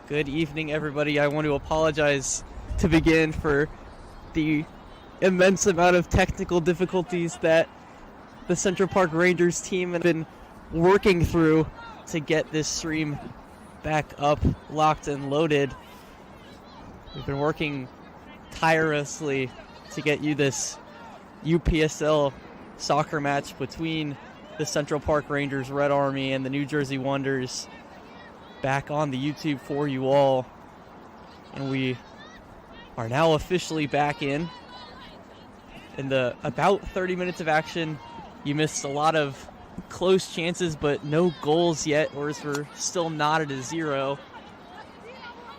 Good evening, everybody. I want to apologize to begin for the immense amount of technical difficulties that the Central Park Rangers team have been working through to get this stream back up, locked and loaded. We've been working tirelessly to get you this UPSL soccer match between the Central Park Rangers Red Army and the New Jersey Wonders back on the YouTube for you all, and we are now officially back in the about 30 minutes of action. You missed a lot of close chances, but no goals yet, or we're still not at a 0.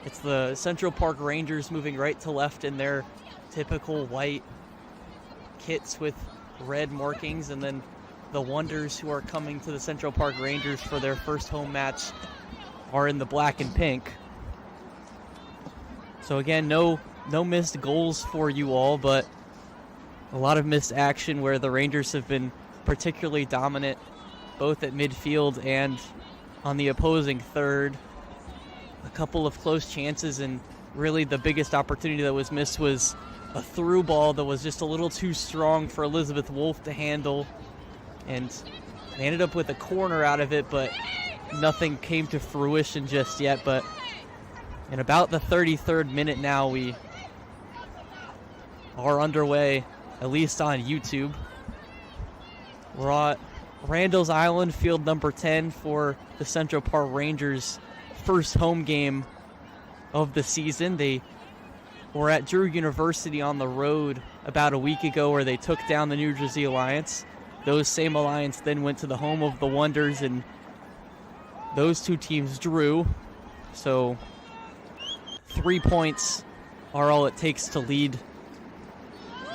It's the Central Park Rangers moving right to left in their typical white kits with red markings, and then the Wonders, who are coming to the Central Park Rangers for their first home match, are in the black and pink. So again, no missed goals for you all, but a lot of missed action where the Rangers have been particularly dominant both at midfield and on the opposing third. A couple of close chances, and really the biggest opportunity that was missed was a through ball that was just a little too strong for Elizabeth Wolf to handle, and they ended up with a corner out of it, but nothing came to fruition just yet. But in about the 33rd minute now, we are underway, at least on YouTube. We're at Randall's Island, field number 10 for the Central Park Rangers' first home game of the season. They were at Drew University on the road about a week ago, where they took down the New Jersey Alliance. Those same Alliance then went to the home of the Wonders, and those two teams drew. So 3 points are all it takes to lead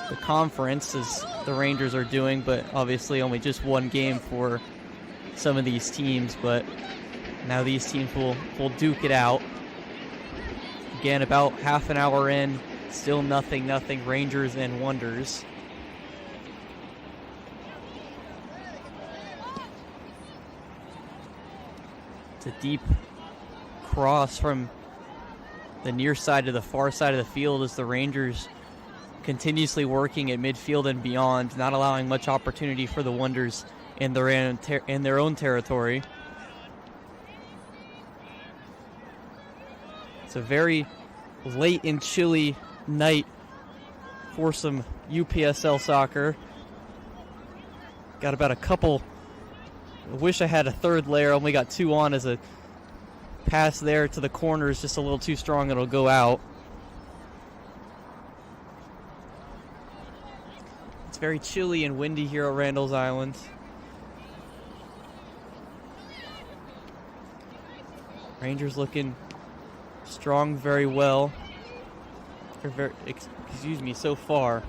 the conference, as the Rangers are doing, but obviously only just one game for some of these teams. But now these teams will duke it out. Again, about half an hour in, still nothing, Rangers and Wonders. It's a deep cross from the near side to the far side of the field, as the Rangers continuously working at midfield and beyond, not allowing much opportunity for the Wonders in their own territory. It's a very late and chilly night for some UPSL soccer. Got about a couple. I wish I had a third layer. Only got 2 on, as a pass there to the corner is just a little too strong. It'll go out. It's very chilly and windy here at Randall's Island. Rangers looking strong very well. So far.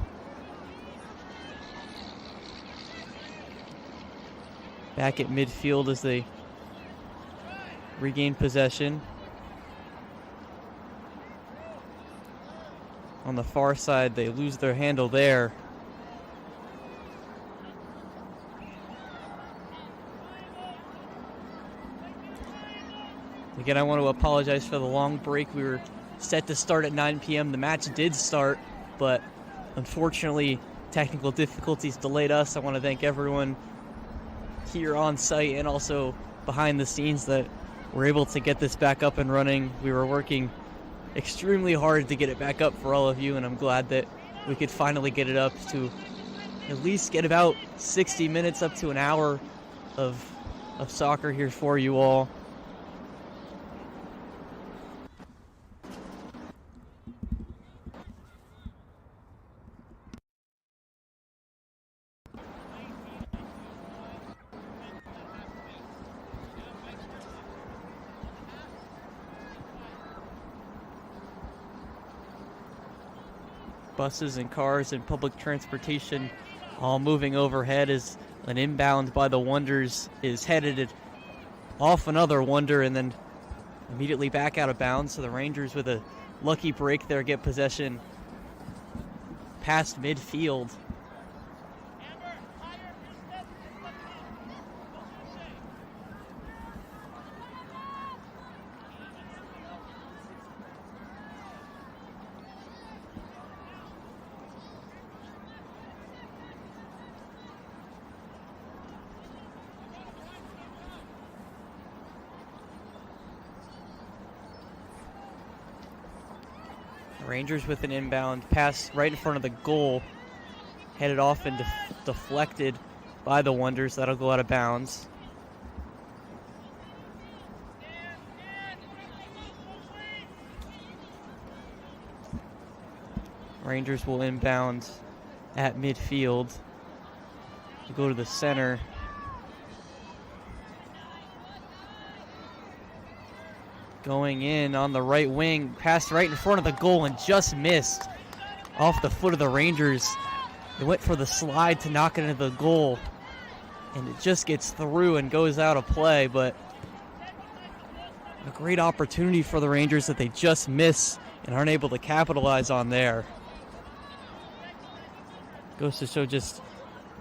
Back at midfield as they regain possession. On the far side, they lose their handle there. Again, I want to apologize for the long break. We were set to start at 9 p.m. The match did start, but unfortunately, technical difficulties delayed us. I want to thank everyone here on site and also behind the scenes that were able to get this back up and running. We were working extremely hard to get it back up for all of you, and I'm glad that we could finally get it up to at least get about 60 minutes up to an hour of soccer here for you all. Buses and cars and public transportation all moving overhead as An inbound by the Wonders is headed off another Wonder and then immediately back out of bounds. So the Rangers, with a lucky break there, get possession past midfield. Rangers with an inbound pass right in front of the goal, headed off and deflected by the Wonders. That'll go out of bounds. Rangers will inbound at midfield. Go to the center. Going in on the right wing, passed right in front of the goal and just missed off the foot of the Rangers. They went for the slide to knock it into the goal, and it just gets through and goes out of play, but a great opportunity for the Rangers that they just miss and aren't able to capitalize on there. Goes to show just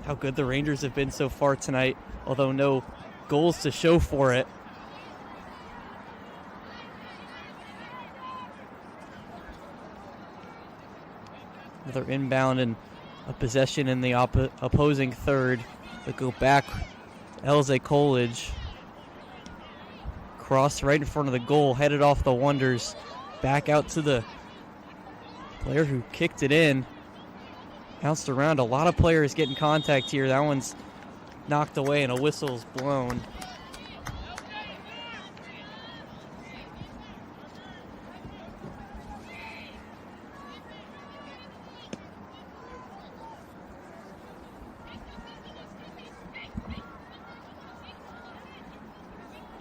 how good the Rangers have been so far tonight, although no goals to show for it. Another inbound and a possession in the opposing third. They go back. Elze Coolidge. Cross right in front of the goal, headed off the Wonders. Back out to the player who kicked it in. Bounced around. A lot of players getting contact here. That one's knocked away and a whistle's blown.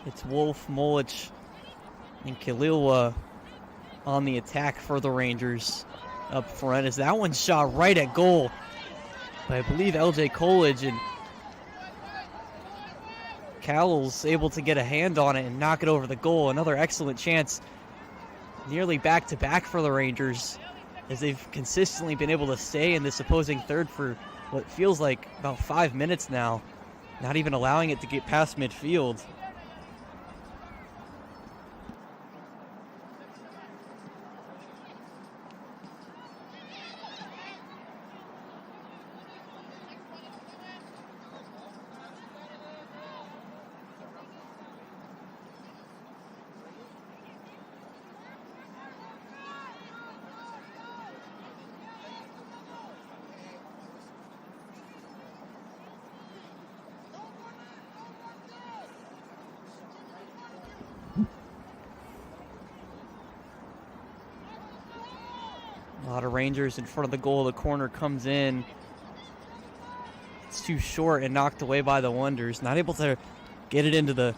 It's Wolf, Molich, and Kalilwa on the attack for the Rangers up front. As that one shot right at goal by, I believe, Elze Coolidge, and Cowell's able to get a hand on it and knock it over the goal. Another excellent chance, nearly back-to-back for the Rangers, as they've consistently been able to stay in this opposing third for what feels like about 5 minutes now, not even allowing it to get past midfield. A lot of Rangers in front of the goal. The corner comes in. It's too short and knocked away by the Wonders. Not able to get it into the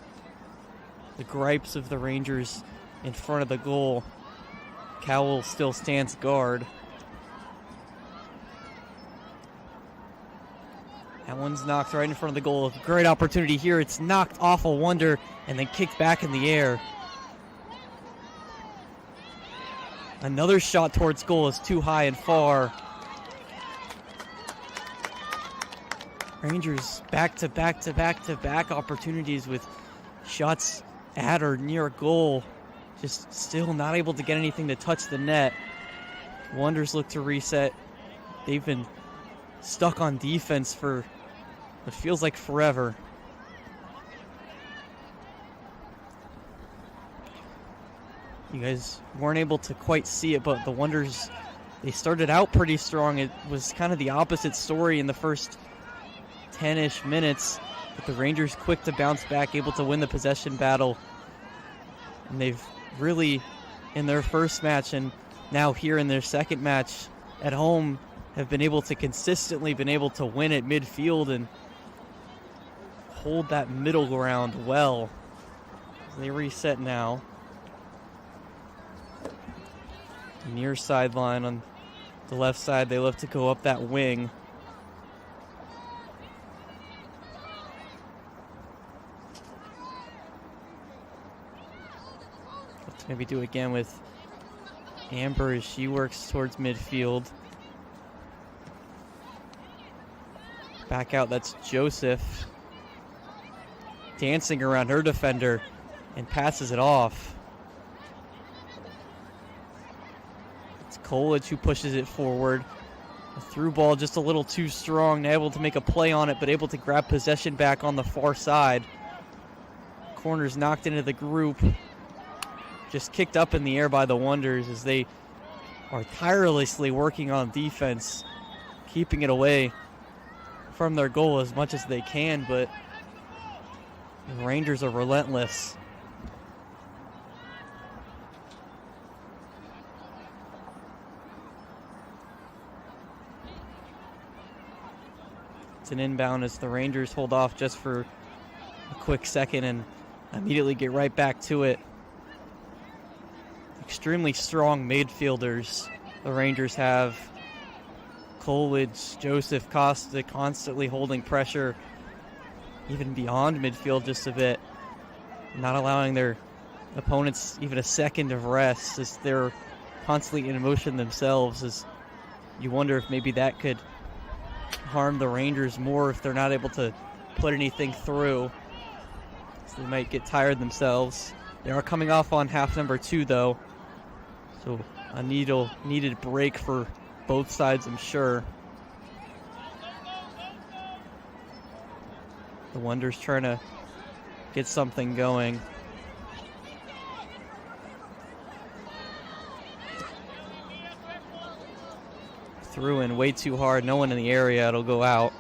gripes of the Rangers in front of the goal. Cowell still stands guard. That one's knocked right in front of the goal. Great opportunity here. It's knocked off a Wonder and then kicked back in the air. Another shot towards goal is too high and far. Rangers back-to-back opportunities with shots at or near goal. Just still not able to get anything to touch the net. Wonders look to reset. They've been stuck on defense for what feels like forever. You guys weren't able to quite see it, but the Wonders, they started out pretty strong. It was kind of the opposite story in the first 10-ish minutes, but the Rangers quick to bounce back, able to win the possession battle. And they've really, in their first match and now here in their second match at home, have been able to consistently win at midfield and hold that middle ground well. They reset now. Near sideline on the left side, they love to go up that wing. Maybe do again with Amber as she works towards midfield. Back out, that's Joseph. Dancing around her defender and passes it off. It's Coolidge who pushes it forward. A through ball just a little too strong, able to make a play on it, but able to grab possession back on the far side. Corner's knocked into the group. Just kicked up in the air by the Wonders as they are tirelessly working on defense, keeping it away from their goal as much as they can, but the Rangers are relentless. It's an inbound as the Rangers hold off just for a quick second and immediately get right back to it. Extremely strong midfielders the Rangers have. Coolidge, Joseph, Costa constantly holding pressure even beyond midfield just a bit, not allowing their opponents even a second of rest as they're constantly in motion themselves. As you wonder if maybe that could harm the Rangers more if they're not able to put anything through. So they might get tired themselves. They are coming off on half number 2 though. So a needed break for both sides, I'm sure. The Wonders trying to get something going. Threw in way too hard. No one in the area. It'll go out.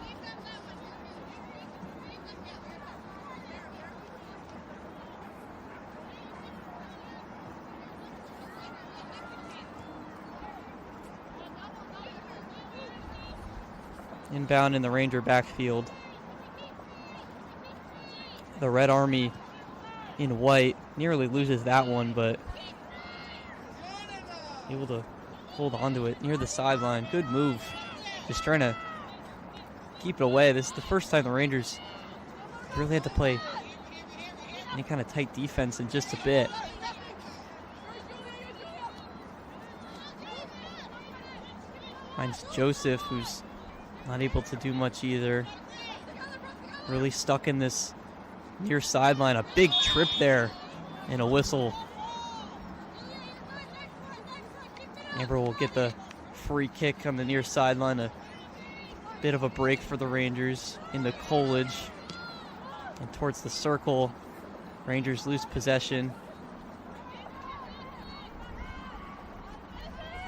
Inbound in the Ranger backfield. The Red Army in white nearly loses that one, but able to hold on to it near the sideline. Good move. Just trying to keep it away. This is the first time the Rangers really had to play any kind of tight defense in just a bit. Finds Joseph, who's not able to do much either. Really stuck in this near sideline. A big trip there and a whistle. Amber will get the free kick on the near sideline. A bit of a break for the Rangers into Coolidge. And towards the circle, Rangers lose possession.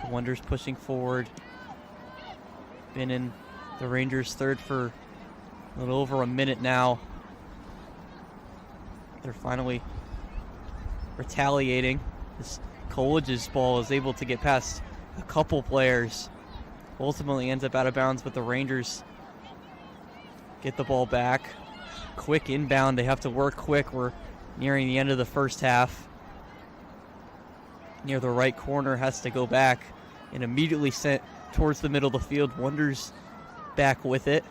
The Wonders pushing forward. Been in the Rangers' third for a little over a minute now. They're finally retaliating. This Coolidge's ball is able to get past a couple players. Ultimately ends up out of bounds, but the Rangers get the ball back. Quick inbound. They have to work quick. We're nearing the end of the first half. Near the right corner, has to go back and immediately sent towards the middle of the field. Wonders back with it.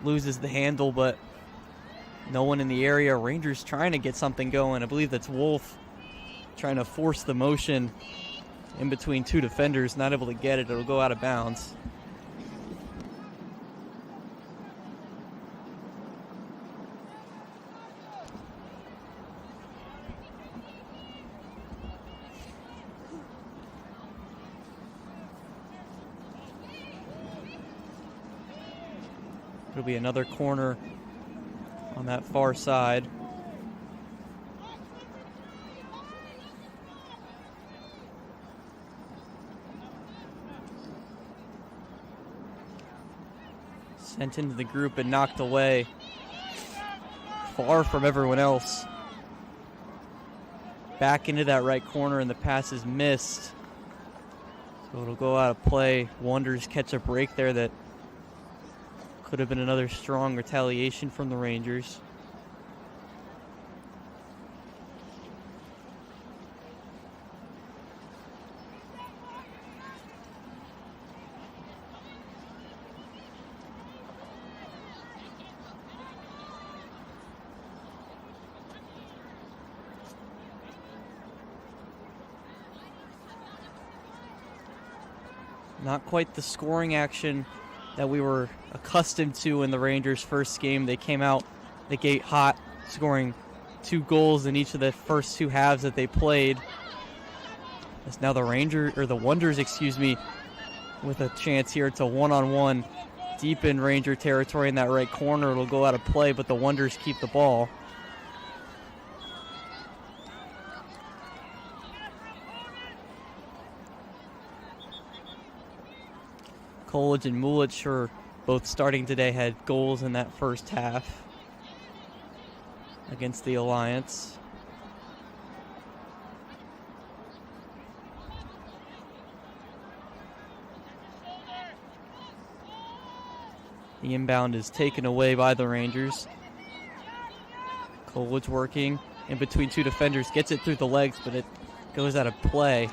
Loses the handle, but no one in the area. Rangers trying to get something going. I believe that's Wolf trying to force the motion in between two defenders. Not able to get it. It'll go out of bounds. It'll be another corner on that far side. Sent into the group and knocked away. Far from everyone else. Back into that right corner and the pass is missed. So it'll go out of play. Wonders catch a break there that could have been another strong retaliation from the Rangers. Not quite the scoring action that we were accustomed to in the Rangers' first game. They came out the gate hot, scoring 2 goals in each of the first 2 halves that they played. It's now the Wonders, with a chance here to one-on-one deep in Ranger territory in that right corner. It'll go out of play, but the Wonders keep the ball. Coolidge and Mulich are both starting today, had goals in that first half against the Alliance. The inbound is taken away by the Rangers. Coolidge working in between 2 defenders, gets it through the legs, but it goes out of play.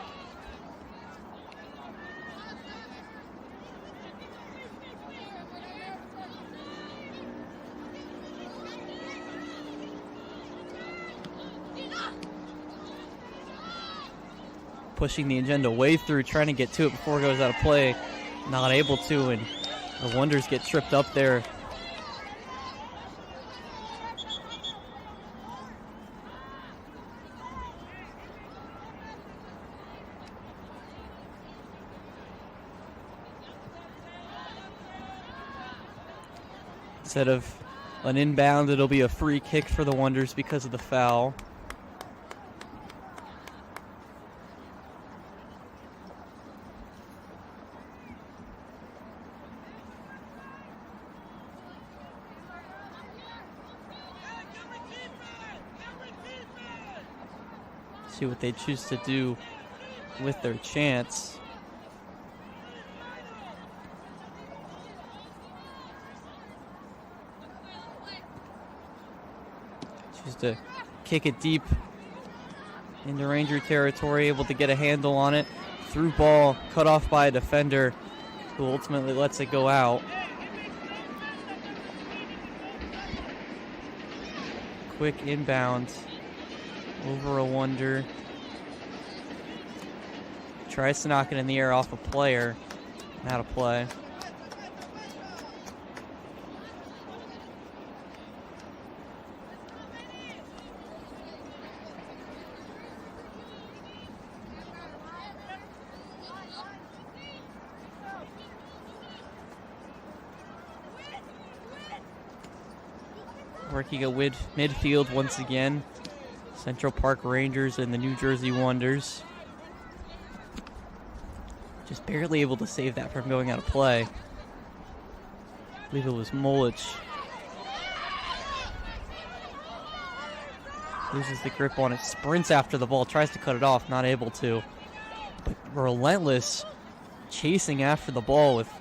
Pushing the agenda way through, trying to get to it before it goes out of play. Not able to, and the Wonders get tripped up there. Instead of an inbound, it'll be a free kick for the Wonders because of the foul. See what they choose to do with their chance. Choose to kick it deep into Ranger territory, able to get a handle on it. Through ball, cut off by a defender who ultimately lets it go out. Quick inbound over a Wonder. Tries to knock it in the air off a player. Out of play. Working at midfield once again. Central Park Rangers and the New Jersey Wonders. Just barely able to save that from going out of play. I believe it was Mulich. Loses the grip on it, sprints after the ball, tries to cut it off, not able to. But relentless chasing after the ball with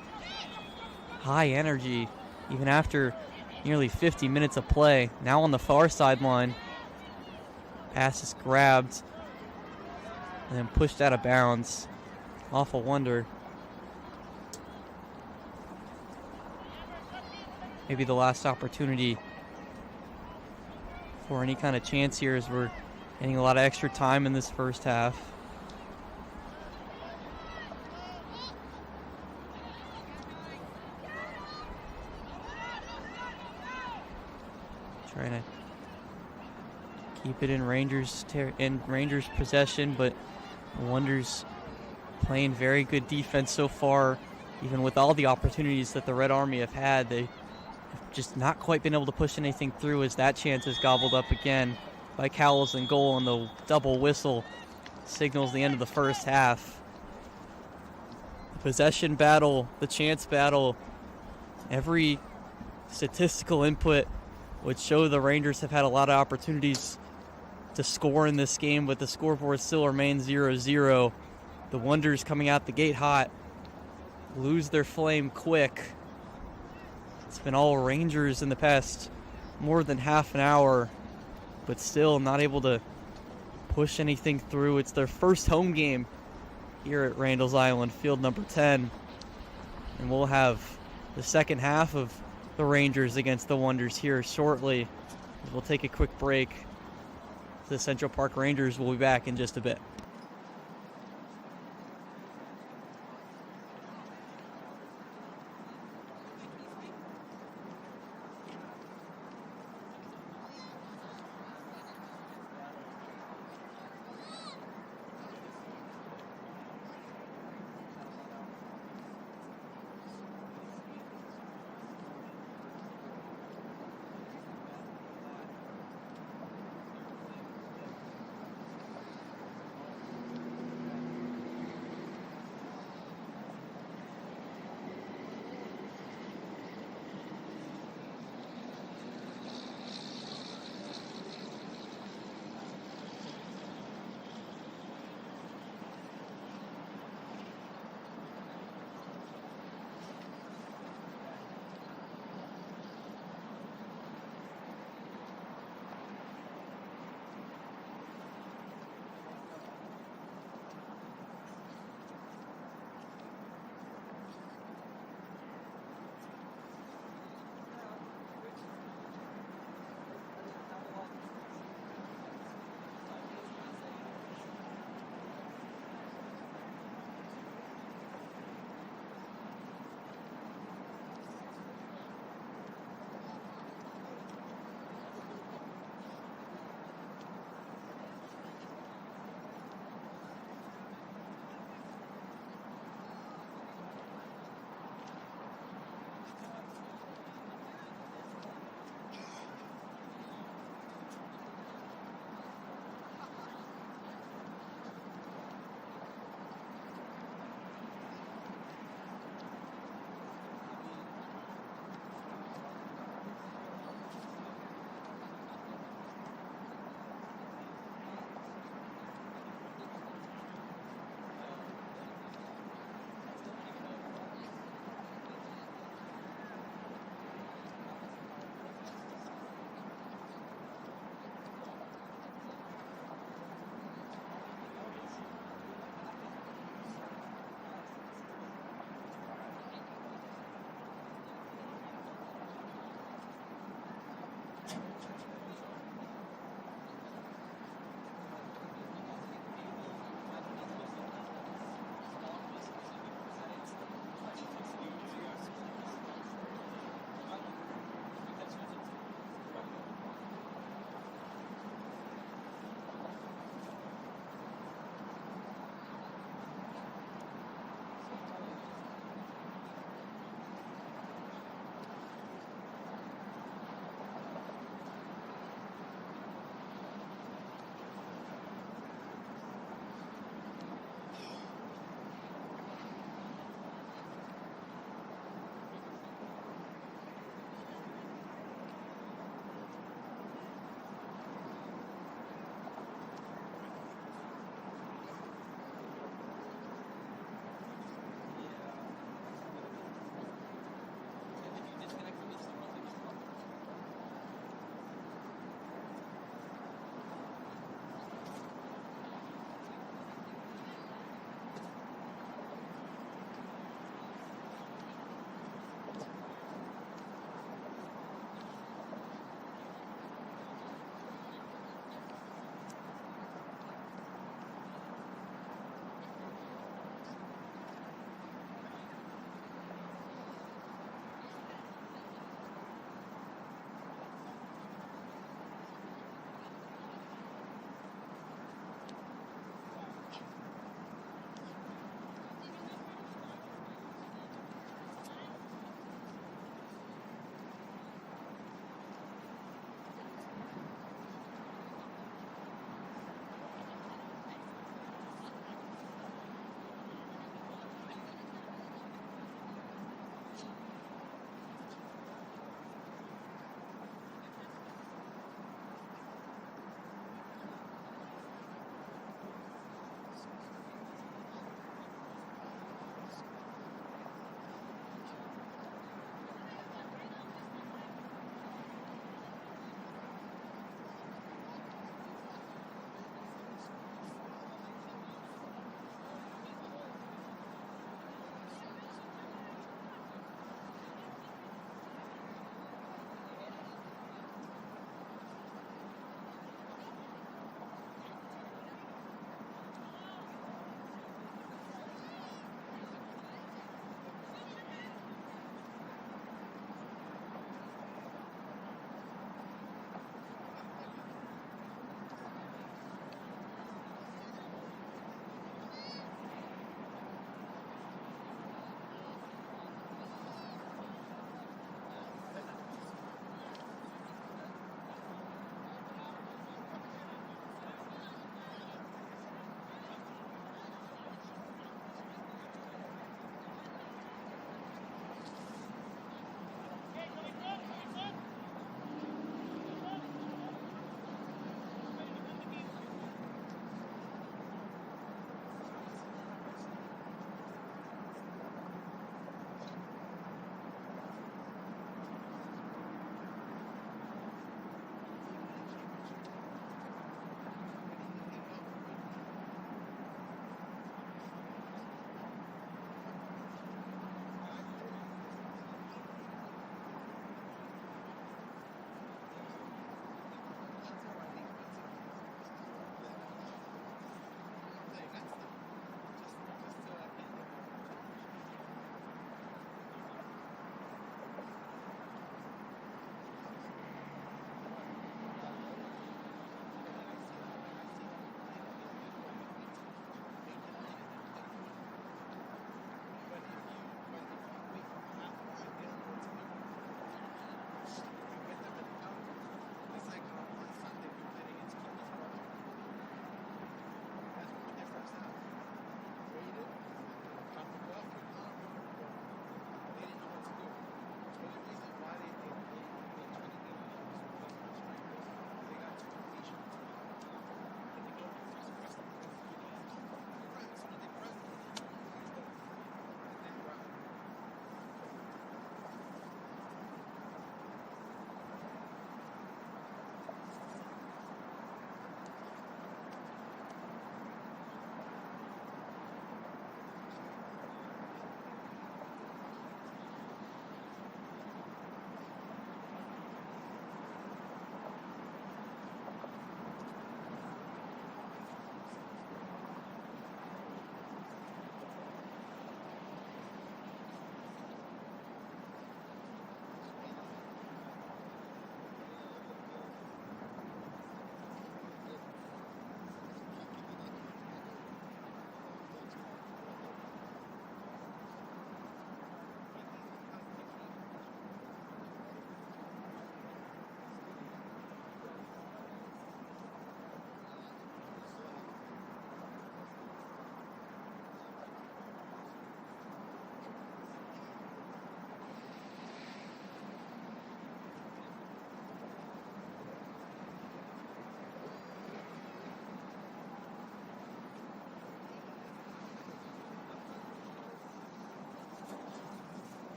high energy, even after nearly 50 minutes of play. Now on the far sideline. Pass is grabbed and then pushed out of bounds off a Wonder. Maybe the last opportunity for any kind of chance here, as we're getting a lot of extra time in this first half. Trying to keep it in Rangers possession, but the Wonders playing very good defense so far. Even with all the opportunities that the Red Army have had, they have just not quite been able to push anything through, as that chance is gobbled up again by Cowles in goal, and the double whistle signals the end of the first half. The possession battle, the chance battle, every statistical input would show the Rangers have had a lot of opportunities to score in this game, but the scoreboard still remains 0-0. The Wonders coming out the gate hot, lose their flame quick. It's been all Rangers in the past more than half an hour, but still not able to push anything through. It's their first home game here at Randall's Island, field number 10. And we'll have the second half of the Rangers against the Wonders here shortly. We'll take a quick break. The Central Park Rangers will be back in just a bit.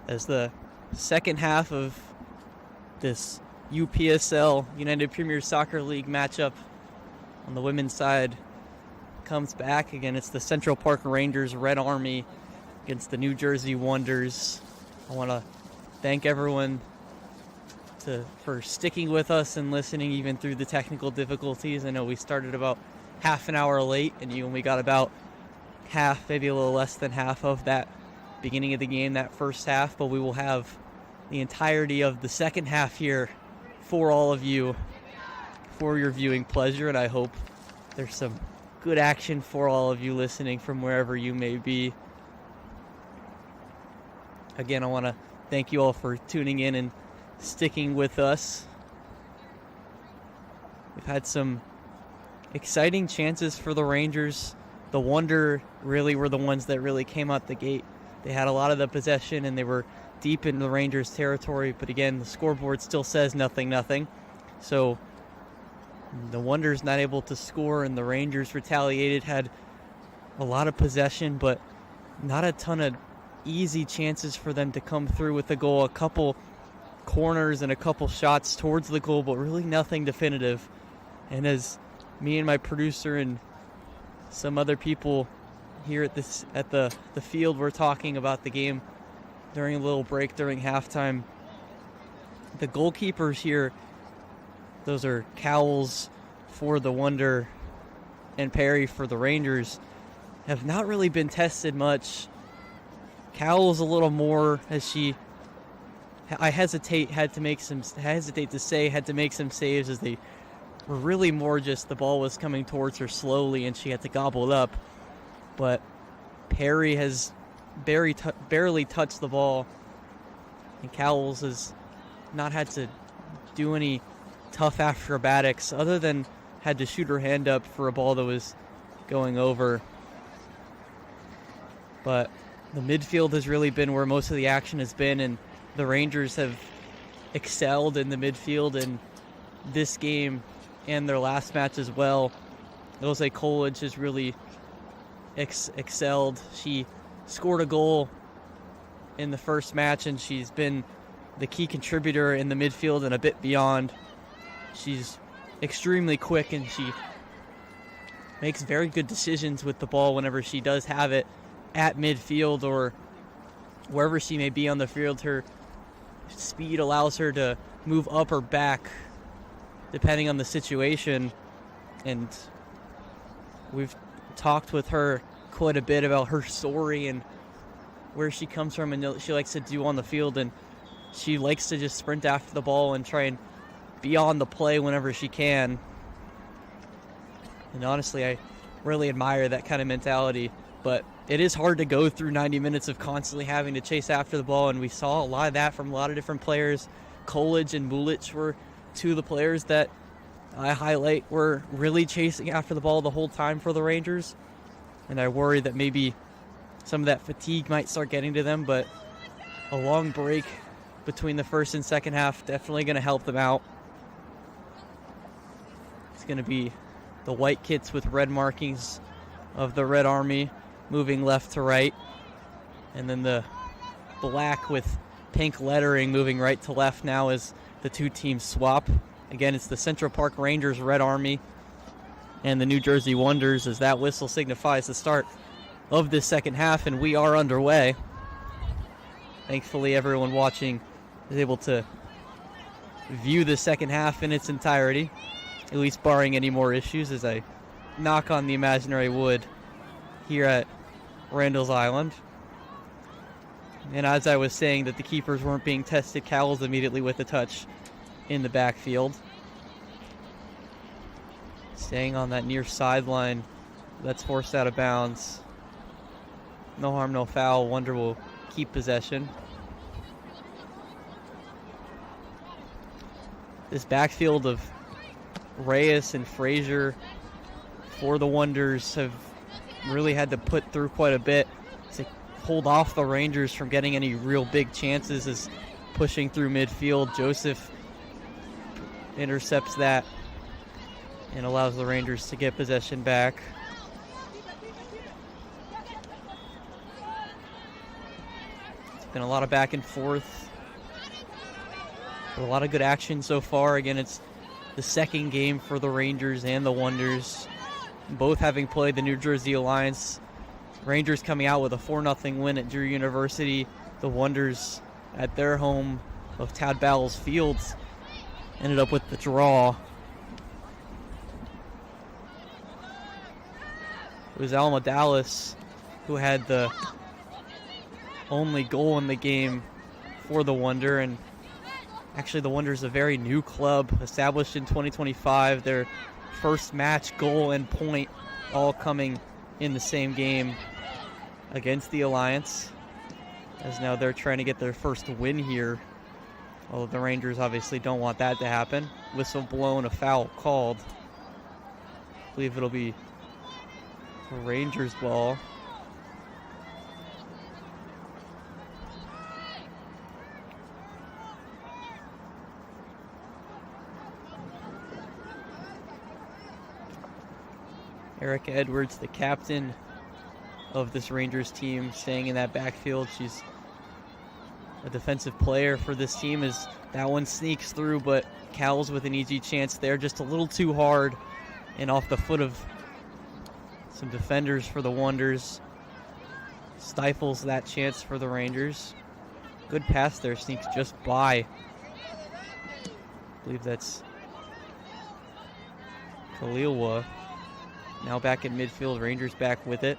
as the second half of this UPSL, United Premier Soccer League matchup on the women's side comes back. Again, it's the Central Park Rangers Red Army against the New Jersey Wonders. I want to thank everyone for sticking with us and listening even through the technical difficulties. I know we started about half an hour late, and you only got about half, maybe a little less than half of that beginning of the game, that first half, but we will have the entirety of the second half here for all of you for your viewing pleasure, and I hope there's some good action for all of you listening from wherever you may be. Again, I want to thank you all for tuning in and sticking with us. We've had some exciting chances for the Rangers. The Wonder really were the ones that really came out the gate. They had a lot of the possession and they were deep in the Rangers territory, but again, the scoreboard still says 0-0. So the Wonders not able to score, and the Rangers retaliated, had a lot of possession, but not a ton of easy chances for them to come through with the goal. A couple corners and a couple shots towards the goal, but really nothing definitive. And as me and my producer and some other people here at the field were talking about the game during a little break during halftime, the goalkeepers here, those are Cowles for the Wonder and Perry for the Rangers, have not really been tested much. Cowles a little more, as she, I hesitate to make some saves, as they were really more just the ball was coming towards her slowly and she had to gobble it up. But Perry has barely touched the ball, and Cowles has not had to do any tough acrobatics other than had to shoot her hand up for a ball that was going over. But the midfield has really been where most of the action has been, and the Rangers have excelled in the midfield in this game and their last match as well. Jose Coolidge has really excelled. She scored a goal in the first match, and she's been the key contributor in the midfield and a bit beyond. She's extremely quick, and she makes very good decisions with the ball whenever she does have it at midfield or wherever she may be on the field. Her speed allows her to move up or back depending on the situation, and we've talked with her quite a bit about her story and where she comes from and she likes to do on the field, and she likes to just sprint after the ball and try and be on the play whenever she can. And honestly, I really admire that kind of mentality, but it is hard to go through 90 minutes of constantly having to chase after the ball, and we saw a lot of that from a lot of different players. Coolidge and Mulic were two of the players that I highlight were really chasing after the ball the whole time for the Rangers, and I worry that maybe some of that fatigue might start getting to them, but a long break between the first and second half definitely going to help them out. It's going to be the white kits with red markings of the Red Army moving left to right, and then the black with pink lettering moving right to left now as the two teams swap. Again, it's the Central Park Rangers Red Army and the New Jersey Wonders, as that whistle signifies the start of this second half, and we are underway. Thankfully, everyone watching is able to view the second half in its entirety, at least barring any more issues as I knock on the imaginary wood here at Randall's Island. And as I was saying that the keepers weren't being tested, Cowles immediately with a touch in the backfield. Staying on that near sideline, that's forced out of bounds. No harm, no foul. Wonder will keep possession. This backfield of Reyes and Frazier for the Wonders have really had to put through quite a bit to hold off the Rangers from getting any real big chances, as pushing through midfield. Joseph intercepts that and allows the Rangers to get possession back. Been a lot of back and forth. A lot of good action so far. Again, it's the second game for the Rangers and the Wonders, both having played the New Jersey Alliance. Rangers coming out with a 4-0 win at Drew University. The Wonders at their home of Tad Battles Fields ended up with the draw. It was Alma Dallas who had the only goal in the game for the Wonder, and actually the Wonder is a very new club, established in 2025. Their first match, goal, and point all coming in the same game against the Alliance, as now they're trying to get their first win here. Although the Rangers obviously don't want that to happen. Whistle blown, a foul called. I believe it'll be a Rangers ball. Erica Edwards, the captain of this Rangers team, staying in that backfield. She's a defensive player for this team, as that one sneaks through, but Cowles with an easy chance there, just a little too hard and off the foot of some defenders for the Wonders. Stifles that chance for the Rangers. Good pass there, sneaks just by. I believe that's Khalilwa. Now back in midfield, Rangers back with it.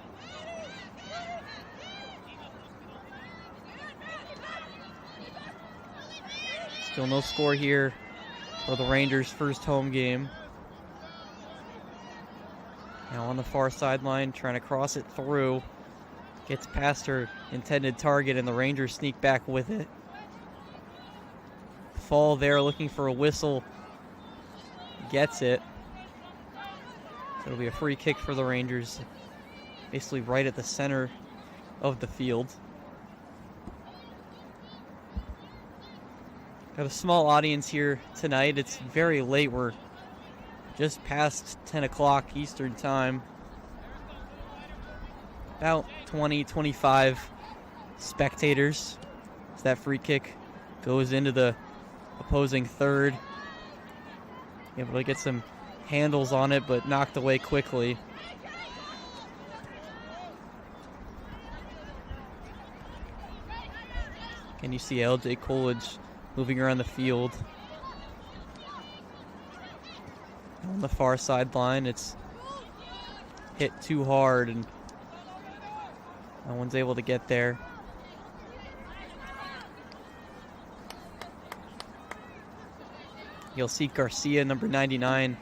Still no score here for the Rangers' first home game. Now on the far sideline, trying to cross it through. Gets past her intended target, and the Rangers sneak back with it. Fall there, looking for a whistle. Gets it. So it'll be a free kick for the Rangers, basically right at the center of the field. Got a small audience here tonight. It's very late. We're just past 10 o'clock Eastern time. About 20, 25 spectators as that free kick goes into the opposing third. Able to get some handles on it, but knocked away quickly. Can you see LJ Coolidge moving around the field? On the far sideline, it's hit too hard and no one's able to get there. You'll see Garcia, number 99,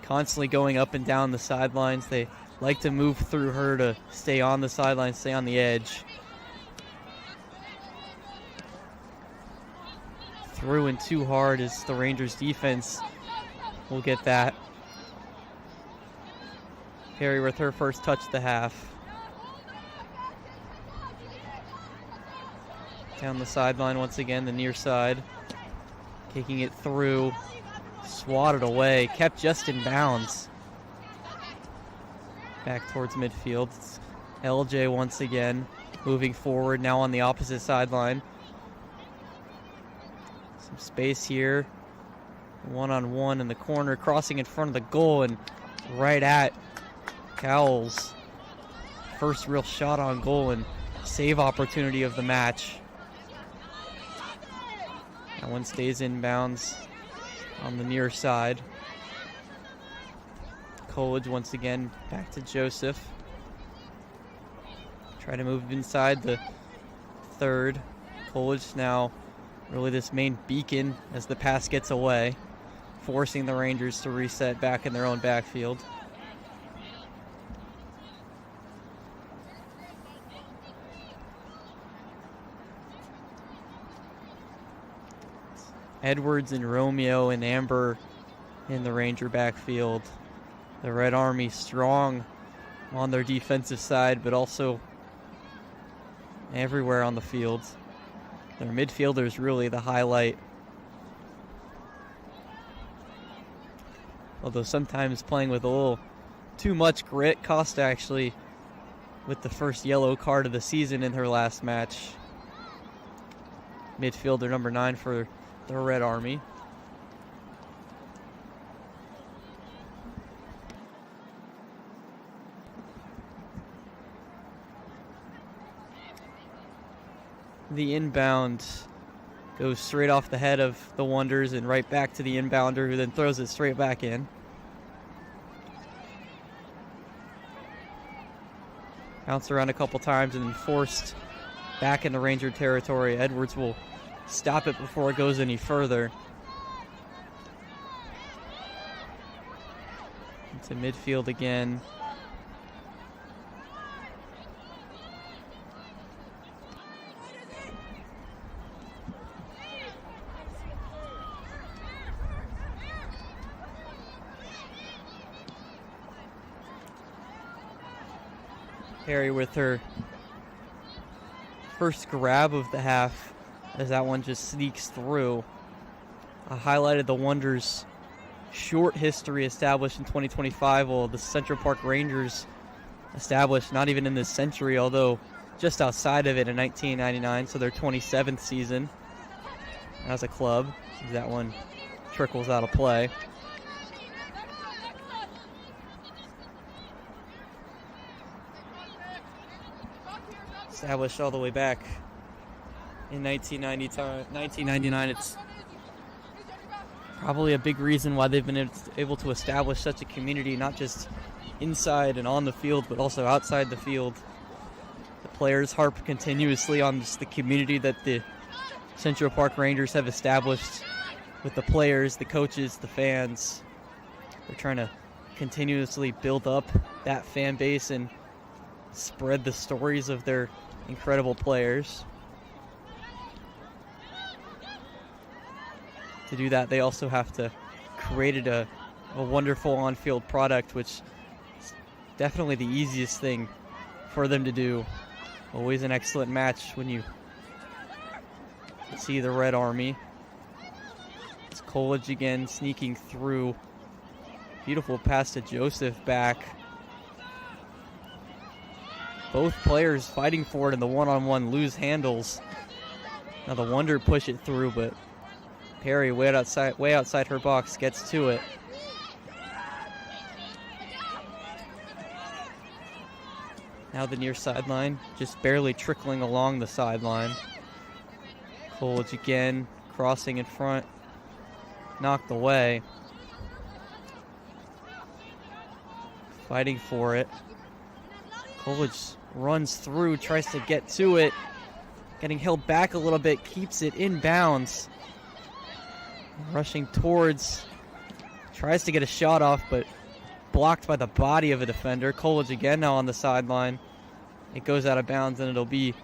constantly going up and down the sidelines. They like to move through her to stay on the sidelines, stay on the edge. Through and too hard as the Rangers defense will get that. Perry with her first touch of the half. Down the sideline once again, the near side. Kicking it through. Swatted away, kept just in bounds. Back towards midfield. It's LJ once again, moving forward, now on the opposite sideline. Some space here. One-on-one in the corner, crossing in front of the goal and right at Cowles. First real shot on goal and save opportunity of the match. That one stays inbounds on the near side. Coolidge once again back to Joseph. Try to move inside the third. Coolidge now really this main beacon as the pass gets away, forcing the Rangers to reset back in their own backfield. Edwards and Romeo and Amber in the Ranger backfield. The Red Army strong on their defensive side, but also everywhere on the field. Their midfielder is really the highlight. Although sometimes playing with a little too much grit. Costa actually with the first yellow card of the season in her last match. midfielder number 9 for the Red Army. The inbound goes straight off the head of the Wonders and right back to the inbounder, who then throws it straight back in. Bounce around a couple times and then forced back into Ranger territory. Edwards will stop it before it goes any further. Into midfield again. Perry with her first grab of the half as that one just sneaks through. I highlighted the Wonders' short history established in 2025, while the Central Park Rangers established not even in this century, although just outside of it in 1999, so their 27th season as a club. That one trickles out of play. Established all the way back in 1999. It's probably a big reason why they've been able to establish such a community, not just inside and on the field, but also outside the field. The players harp continuously on just the community that the Central Park Rangers have established with the players, the coaches, the fans. They're trying to continuously build up that fan base and spread the stories of their incredible players. To do that, they also have to create a wonderful on-field product, which is definitely the easiest thing for them to do. Always an excellent match when you see the Red Army. It's Coolidge again sneaking through. Beautiful pass to Joseph back. Both players fighting for it in the one-on-one lose handles. Now the Wonder push it through, but Perry way outside her box gets to it. Now the near sideline, just barely trickling along the sideline. Coolidge again, crossing in front, knocked away. Fighting for it. Coolidge runs through, tries to get to it. Getting held back a little bit, keeps it in bounds. Rushing towards, tries to get a shot off, but blocked by the body of a defender. Coolidge again now on the sideline. It goes out of bounds and it'll be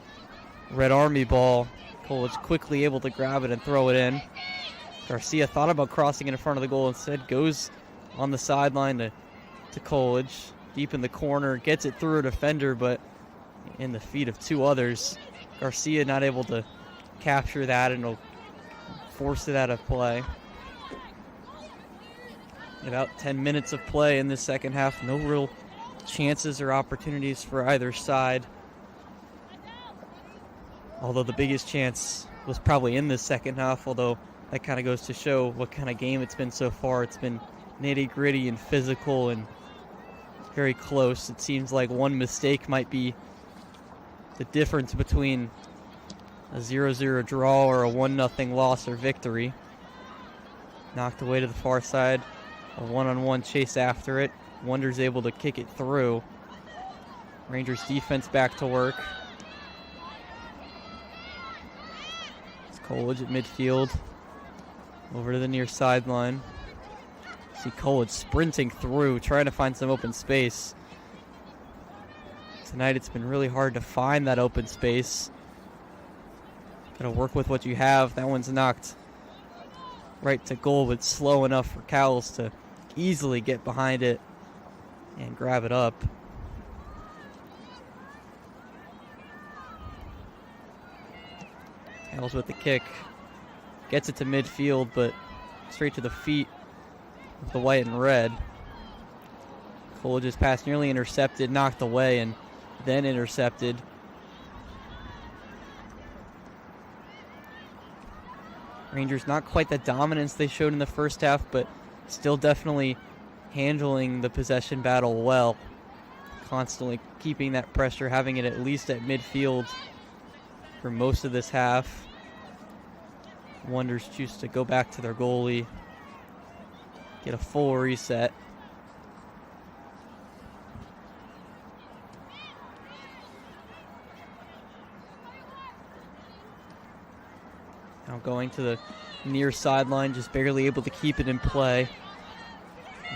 Red Army ball. Coolidge quickly able to grab it and throw it in. Garcia thought about crossing it in front of the goal, instead goes on the sideline to Coolidge. Deep in the corner, gets it through a defender, but in the feet of two others. Garcia not able to capture that, and will force it out of play. About 10 minutes of play in the second half. No real chances or opportunities for either side. Although the biggest chance was probably in the second half, although that kind of goes to show what kind of game it's been so far. It's been nitty-gritty and physical and very close. It seems like one mistake might be the difference between a 0-0 draw or a 1-0 loss or victory. Knocked away to the far side. A one-on-one chase after it. Wonders able to kick it through. Rangers defense back to work. It's Coolidge at midfield. Over to the near sideline. See Coolidge sprinting through, trying to find some open space. Tonight it's been really hard to find that open space. Gotta work with what you have. That one's knocked right to goal, but slow enough for Cowles to easily get behind it and grab it up. Cowles with the kick. Gets it to midfield, but straight to the feet of the white and red. Coolidge's pass nearly intercepted, knocked away, and then intercepted. Rangers not quite the dominance they showed in the first half, but still definitely handling the possession battle well. Constantly keeping that pressure, having it at least at midfield for most of this half. Wonders choose to go back to their goalie, get a full reset. Now going to the near sideline, just barely able to keep it in play.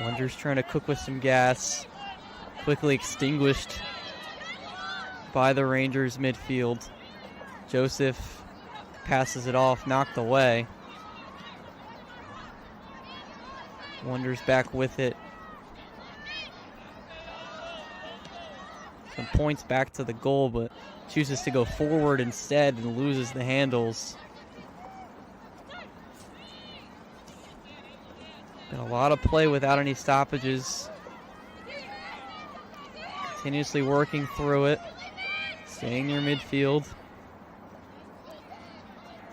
Wonders trying to cook with some gas. Quickly extinguished by the Rangers midfield. Joseph passes it off, knocked away. Wonders back with it. Some points back to the goal, but chooses to go forward instead and loses the handles. Been a lot of play without any stoppages. Continuously working through it. Staying near midfield.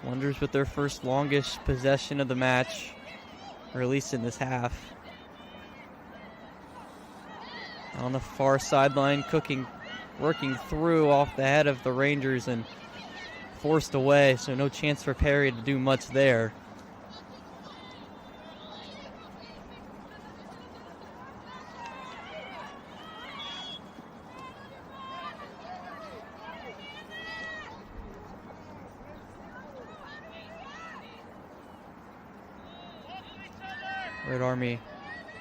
Wonders with their first longest possession of the match, or at least in this half. On the far sideline, working through off the head of the Rangers and forced away, so no chance for Perry to do much there. Red Army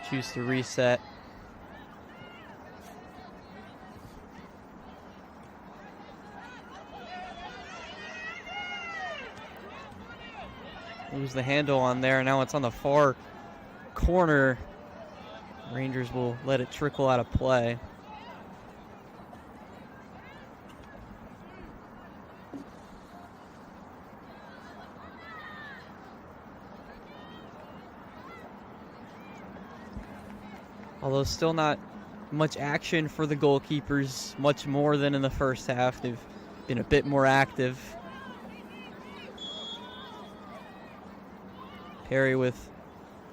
choose to reset. Lose the handle on there. Now it's on the far corner. Rangers will let it trickle out of play. Although still not much action for the goalkeepers, much more than in the first half. They've been a bit more active. Perry with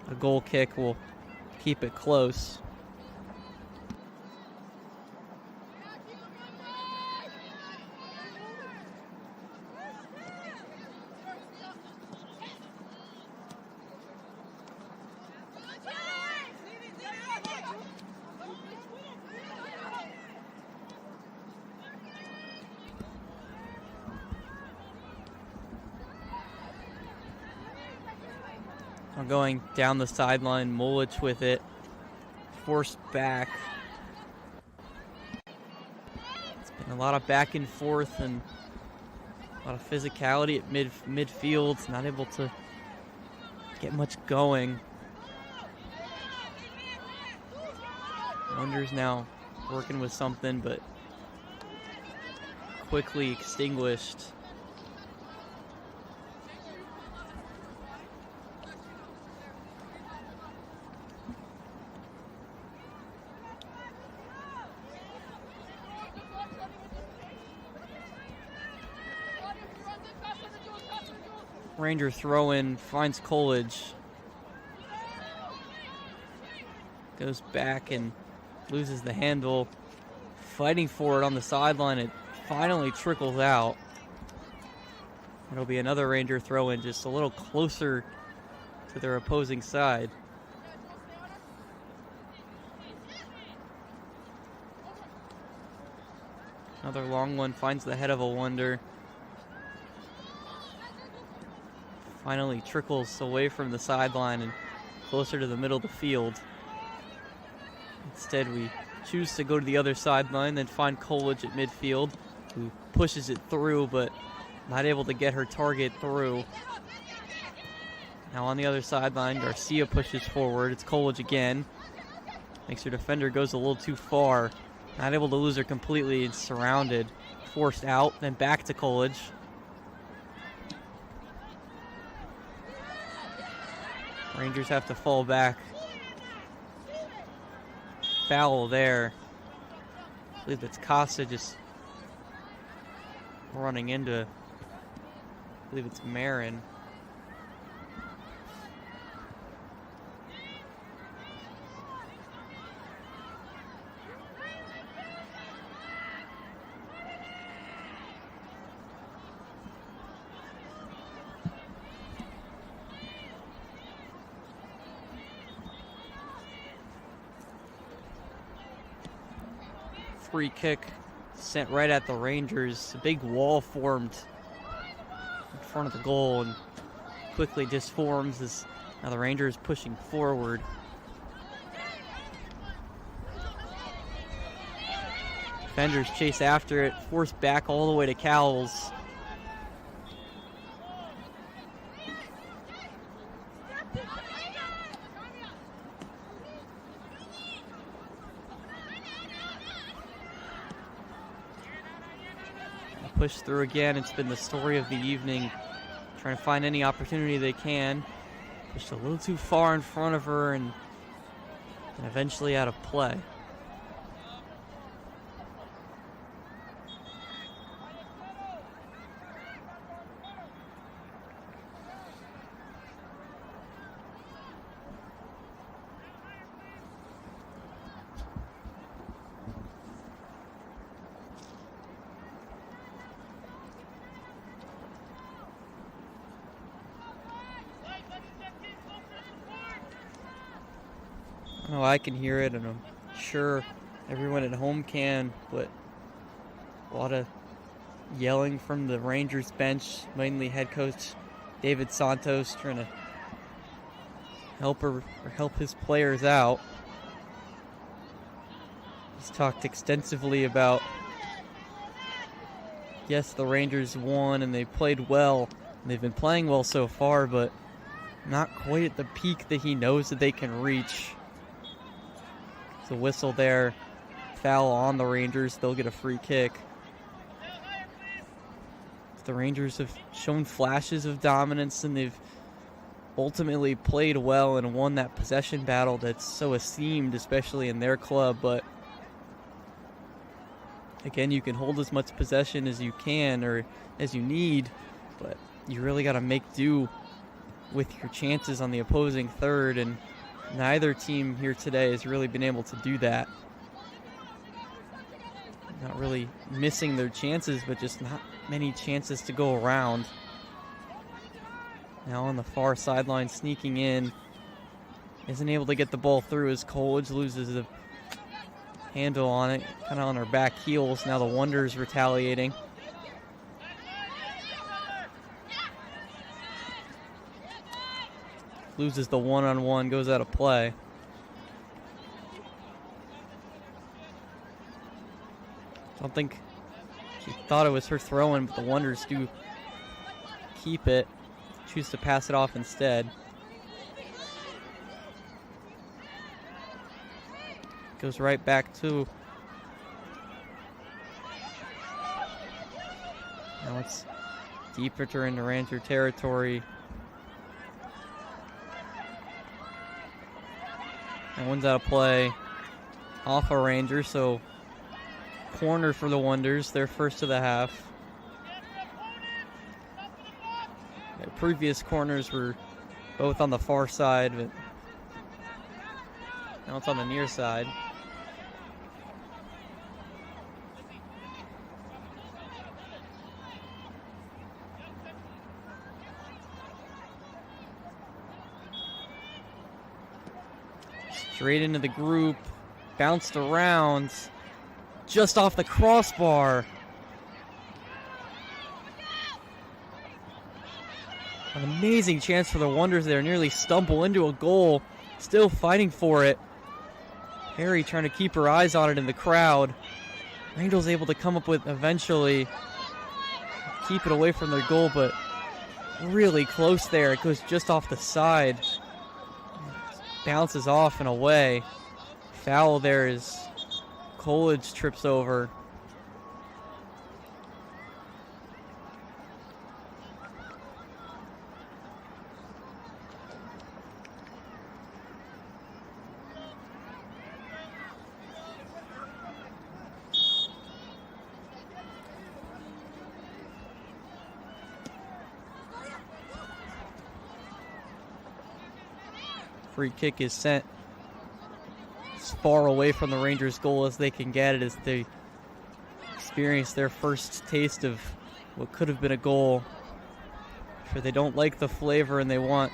a goal kick will keep it close. Going down the sideline, Mulich with it, forced back. It's been a lot of back and forth and a lot of physicality at midfield. Not able to get much going. Wonders now working with something, but quickly extinguished. Ranger throw in, finds Coolidge. Goes back and loses the handle. Fighting for it on the sideline, it finally trickles out. It'll be another Ranger throw in, just a little closer to their opposing side. Another long one, finds the head of a Wonder. Finally trickles away from the sideline and closer to the middle of the field. Instead, we choose to go to the other sideline, then find Coolidge at midfield, who pushes it through, but not able to get her target through. Now on the other sideline, Garcia pushes forward. It's Coolidge again. Makes her defender goes a little too far. Not able to lose her completely and surrounded. Forced out, then back to Coolidge. Rangers have to fall back. Foul there. I believe that's Costa just running into, I believe it's Marin. free kick sent right at the Rangers. A big wall formed in front of the goal and quickly disforms as now the Rangers pushing forward. Defenders chase after it, forced back all the way to Cowles. Push through again. It's been the story of the evening, trying to find any opportunity they can. Pushed a little too far in front of her and eventually out of play. Oh, I can hear it, and I'm sure everyone at home can, but a lot of yelling from the Rangers bench, mainly head coach David Santos trying to help his players out. He's talked extensively about, yes, the Rangers won and they played well, and they've been playing well so far, but not quite at the peak that he knows that they can reach. The whistle there, foul on the Rangers. They'll get a free kick. The Rangers have shown flashes of dominance, and they've ultimately played well and won that possession battle that's so esteemed, especially in their club. But again, you can hold as much possession as you can or as you need, but you really got to make do with your chances on the opposing third, and neither team here today has really been able to do that. Not really missing their chances, but just not many chances to go around. Now on the far sideline, sneaking in. Isn't able to get the ball through as Coolidge loses the handle on it, kind of on her back heels. Now the Wonders retaliating. Loses the one-on-one, goes out of play. I don't think she thought it was her throw-in, but the Wonders do keep it. Choose to pass it off instead. Goes right back to. Now it's deeper into Ranger territory. That one's out of play. Off a Ranger, so corner for the Wonders. They're first of the half. Their previous corners were both on the far side, but now it's on the near side. Straight into the group, bounced around, just off the crossbar. An amazing chance for the Wonders there, nearly stumble into a goal, still fighting for it. Harry trying to keep her eyes on it in the crowd. Rangel's able to come up with eventually, keep it away from their goal, but really close there. It goes just off the side. Bounces off and away. Foul there as Coolidge trips over. Free kick is sent as far away from the Rangers' goal as they can get it as they experience their first taste of what could have been a goal. Sure, they don't like the flavor and they want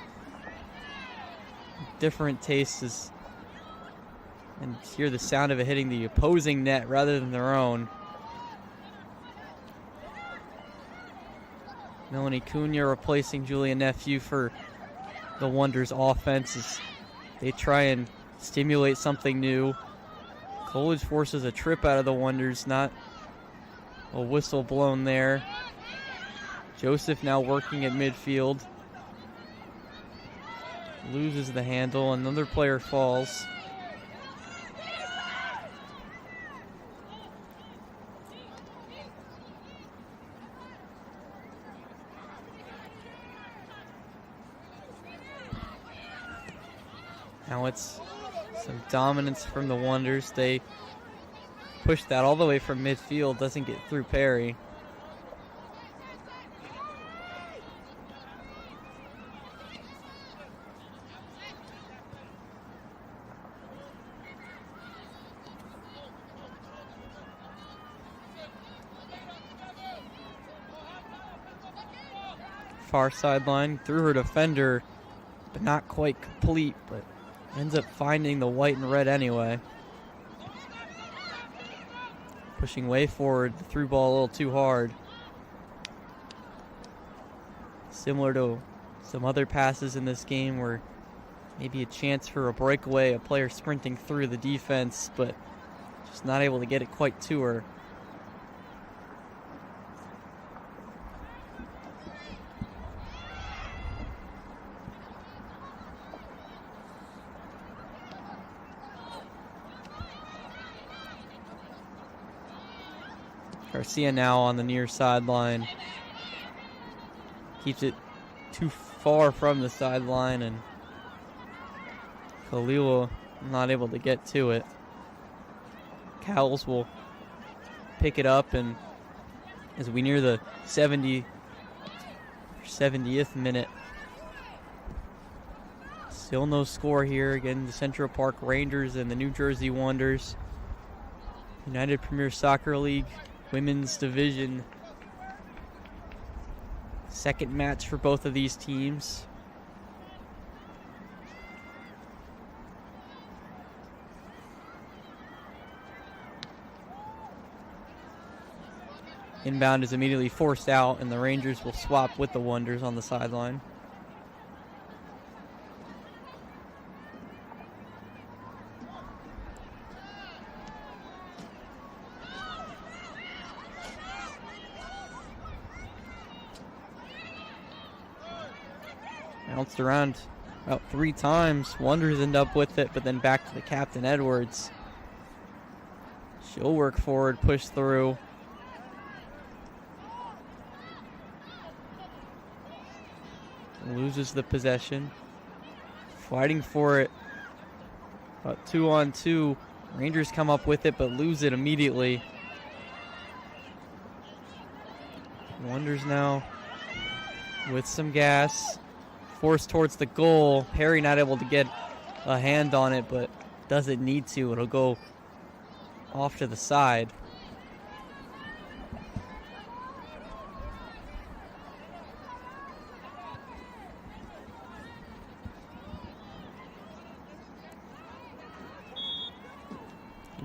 different tastes as and hear the sound of it hitting the opposing net rather than their own. Melanie Cunha replacing Julia Nephew for the Wonders offense as they try and stimulate something new. Coolidge forces a trip out of the Wonders, not a whistle blown there. Joseph now working at midfield. Loses the handle, another player falls. Now it's some dominance from the Wonders. They push that all the way from midfield, doesn't get through Perry. Far sideline, through her defender, but not quite complete, but ends up finding the white and red anyway. Pushing way forward, the through ball a little too hard. Similar to some other passes in this game where maybe a chance for a breakaway, a player sprinting through the defense, but just not able to get it quite to her. Garcia now on the near sideline. Keeps it too far from the sideline, and Khalil not able to get to it. Cowles will pick it up, and as we near the 70th minute, still no score here. Again, the Central Park Rangers and the New Jersey Wonders. United Premier Soccer League Women's Division. Second match for both of these teams. Inbound is immediately forced out, and the Rangers will swap with the Wonders on the sideline. Bounced around about 3 times. Wonders end up with it, but then back to the captain, Edwards. She'll work forward, push through. Loses the possession. Fighting for it. About 2-on-2. Rangers come up with it, but lose it immediately. Wonders now with some gas. Forced towards the goal. Perry not able to get a hand on it, but doesn't need to. It'll go off to the side.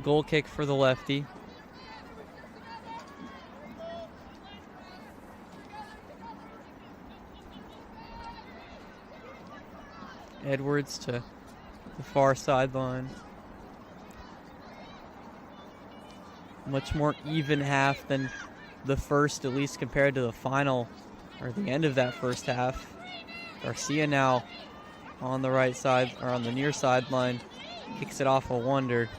Goal kick for the lefty. Edwards to the far sideline. Much more even half than the first, at least compared to the final or the end of that first half. Garcia now on the right side, or on the near sideline, kicks it off a Wonder.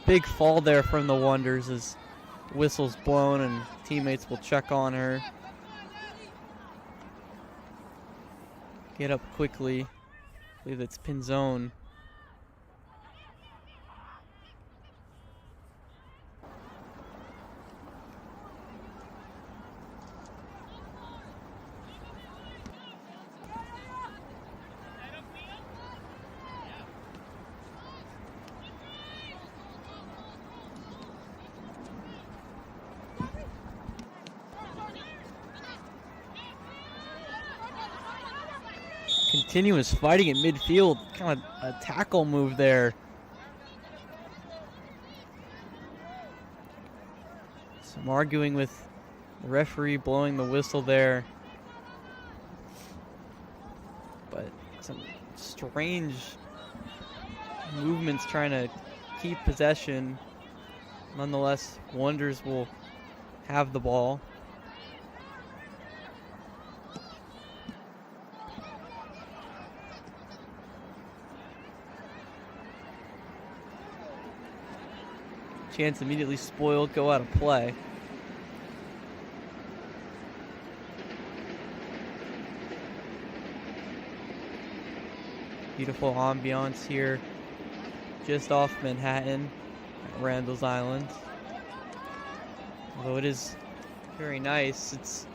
Big fall there from the Wonders as whistle's blown and teammates will check on her. Get up quickly. I believe it's Pinzone. Continuous fighting at midfield, kind of a tackle move there. Some arguing with the referee blowing the whistle there. But some strange movements trying to keep possession. Nonetheless, Wonders will have the ball. Chance immediately spoiled, go out of play. Beautiful ambiance here, just off Manhattan at Randall's Island. Although it is very nice, it's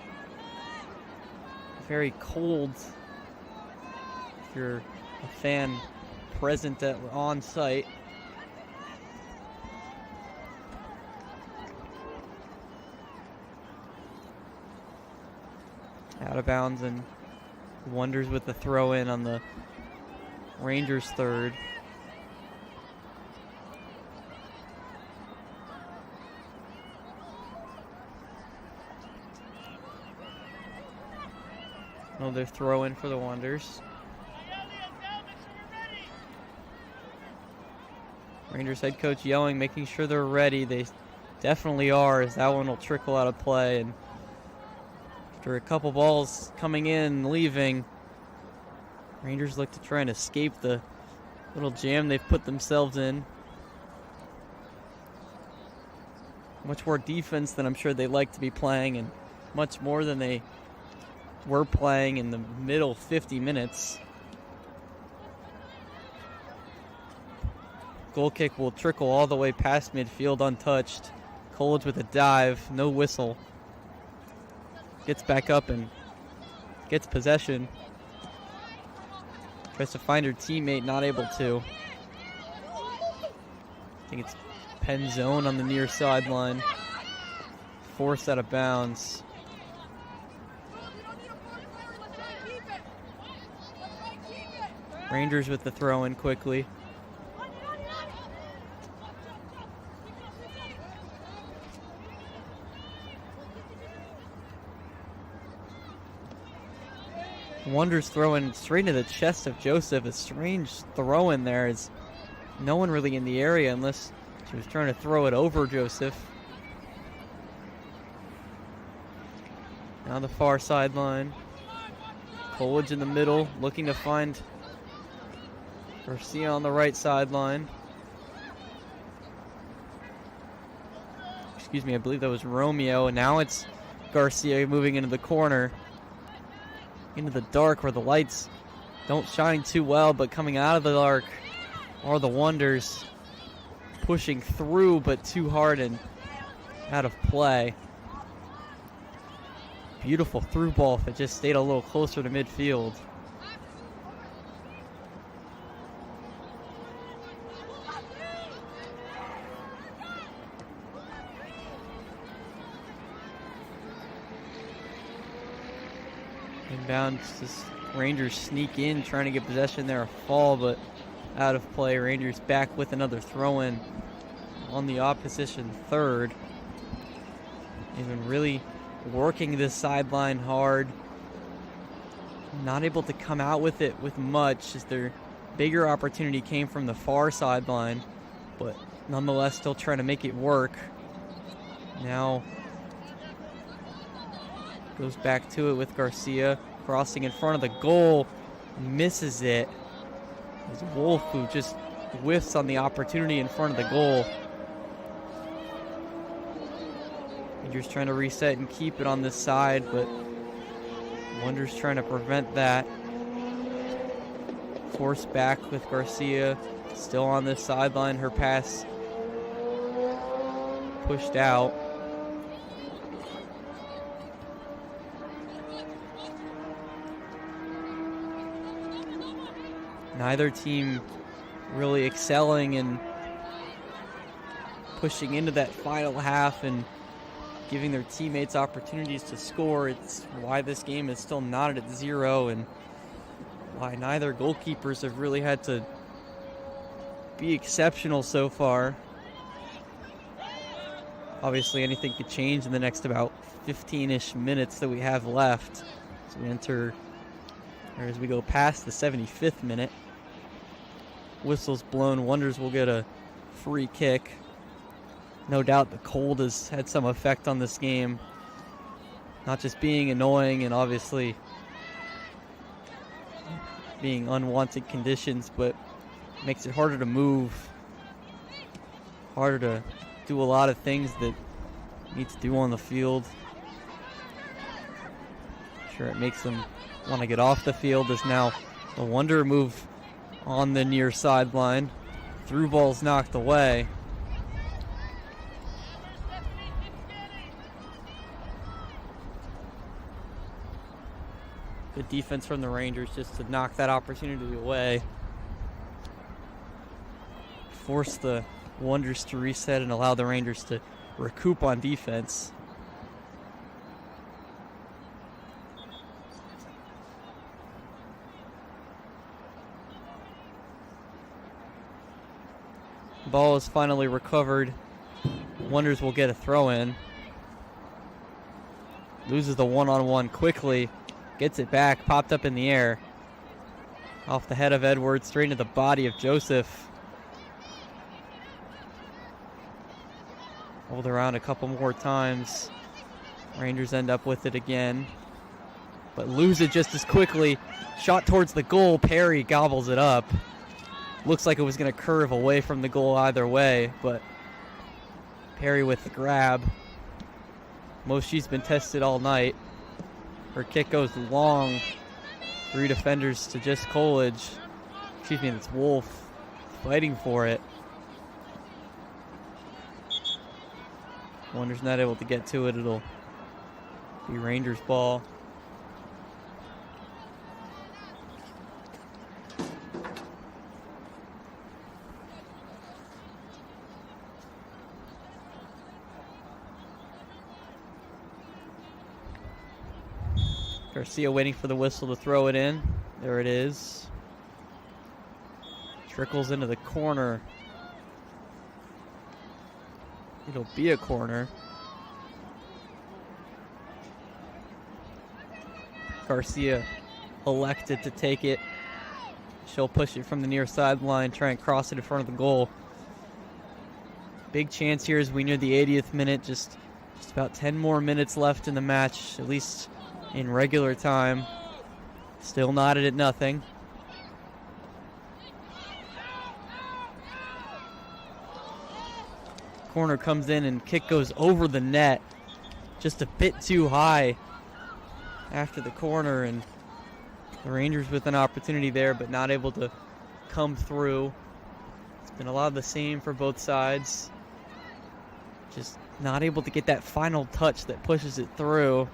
very cold if you're a fan present on site. Out of bounds, and Wonders with the throw in on the Rangers third. Another throw in for the Wonders. Rangers head coach yelling, making sure they're ready. They definitely are, as that one will trickle out of play. And after a couple balls coming in and leaving, Rangers look to try and escape the little jam they've put themselves in. Much more defense than I'm sure they like to be playing, and much more than they were playing in the middle 50 minutes. Goal kick will trickle all the way past midfield untouched. Coolidge with a dive, no whistle. Gets back up and gets possession. Tries to find her teammate, not able to. I think it's Penzone on the near sideline. Forced out of bounds. Rangers with the throw in quickly. Wonders throwing straight into the chest of Joseph. A strange throw in there, as no one really in the area unless she was trying to throw it over Joseph. Now the far sideline. Coolidge in the middle, looking to find Garcia on the right sideline. Excuse me, I believe that was Romeo, and now it's Garcia moving into the corner. Into the dark where the lights don't shine too well, but coming out of the dark are the Wonders, pushing through but too hard and out of play. Beautiful through ball if it just stayed a little closer to midfield. Inbound, just Rangers sneak in, trying to get possession there, a fall, but out of play. Rangers back with another throw-in on the opposition third. They've been really working this sideline hard. Not able to come out with it with much, as their bigger opportunity came from the far sideline, but nonetheless still trying to make it work. Now goes back to it with Garcia, crossing in front of the goal, misses it. It's Wolf who just whiffs on the opportunity in front of the goal. Rangers trying to reset and keep it on this side, but Wonders trying to prevent that. Forced back with Garcia, still on this sideline. Her pass pushed out. Neither team really excelling and pushing into that final half and giving their teammates opportunities to score. It's why this game is still knotted at 0, and why neither goalkeepers have really had to be exceptional so far. Obviously, anything could change in the next about 15-ish minutes that we have left. So we enter, or as we go past the 75th minute, whistle's blown. Wonders will get a free kick. No doubt the cold has had some effect on this game. Not just being annoying and obviously being unwanted conditions, but makes it harder to move, harder to do a lot of things that you need to do on the field. Sure, it makes them want to get off the field. As now the Wonder move on the near sideline. Through ball's knocked away. Good defense from the Rangers just to knock that opportunity away. Force the Wonders to reset and allow the Rangers to recoup on defense. Ball is finally recovered. Wonders will get a throw in. Loses the one-on-one quickly. Gets it back, popped up in the air. Off the head of Edwards, straight into the body of Joseph. Hold around a couple more times. Rangers end up with it again, but lose it just as quickly. Shot towards the goal. Perry gobbles it up. Looks like it was going to curve away from the goal either way, but Perry with the grab. Most she's been tested all night. Her kick goes long. 3 defenders to just Coolidge. Excuse me, it's Wolf fighting for it. Wonders not able to get to it. It'll be Rangers ball. Garcia waiting for the whistle to throw it in. There it is. Trickles into the corner. It'll be a corner. Garcia elected to take it. She'll push it from the near sideline, try and cross it in front of the goal. Big chance here as we near the 80th minute. Just about 10 more minutes left in the match, at least in regular time. Still knotted at nothing. Corner comes in and kick goes over the net. Just a bit too high after the corner, and the Rangers with an opportunity there but not able to come through. It's been a lot of the same for both sides. Just not able to get that final touch that pushes it through.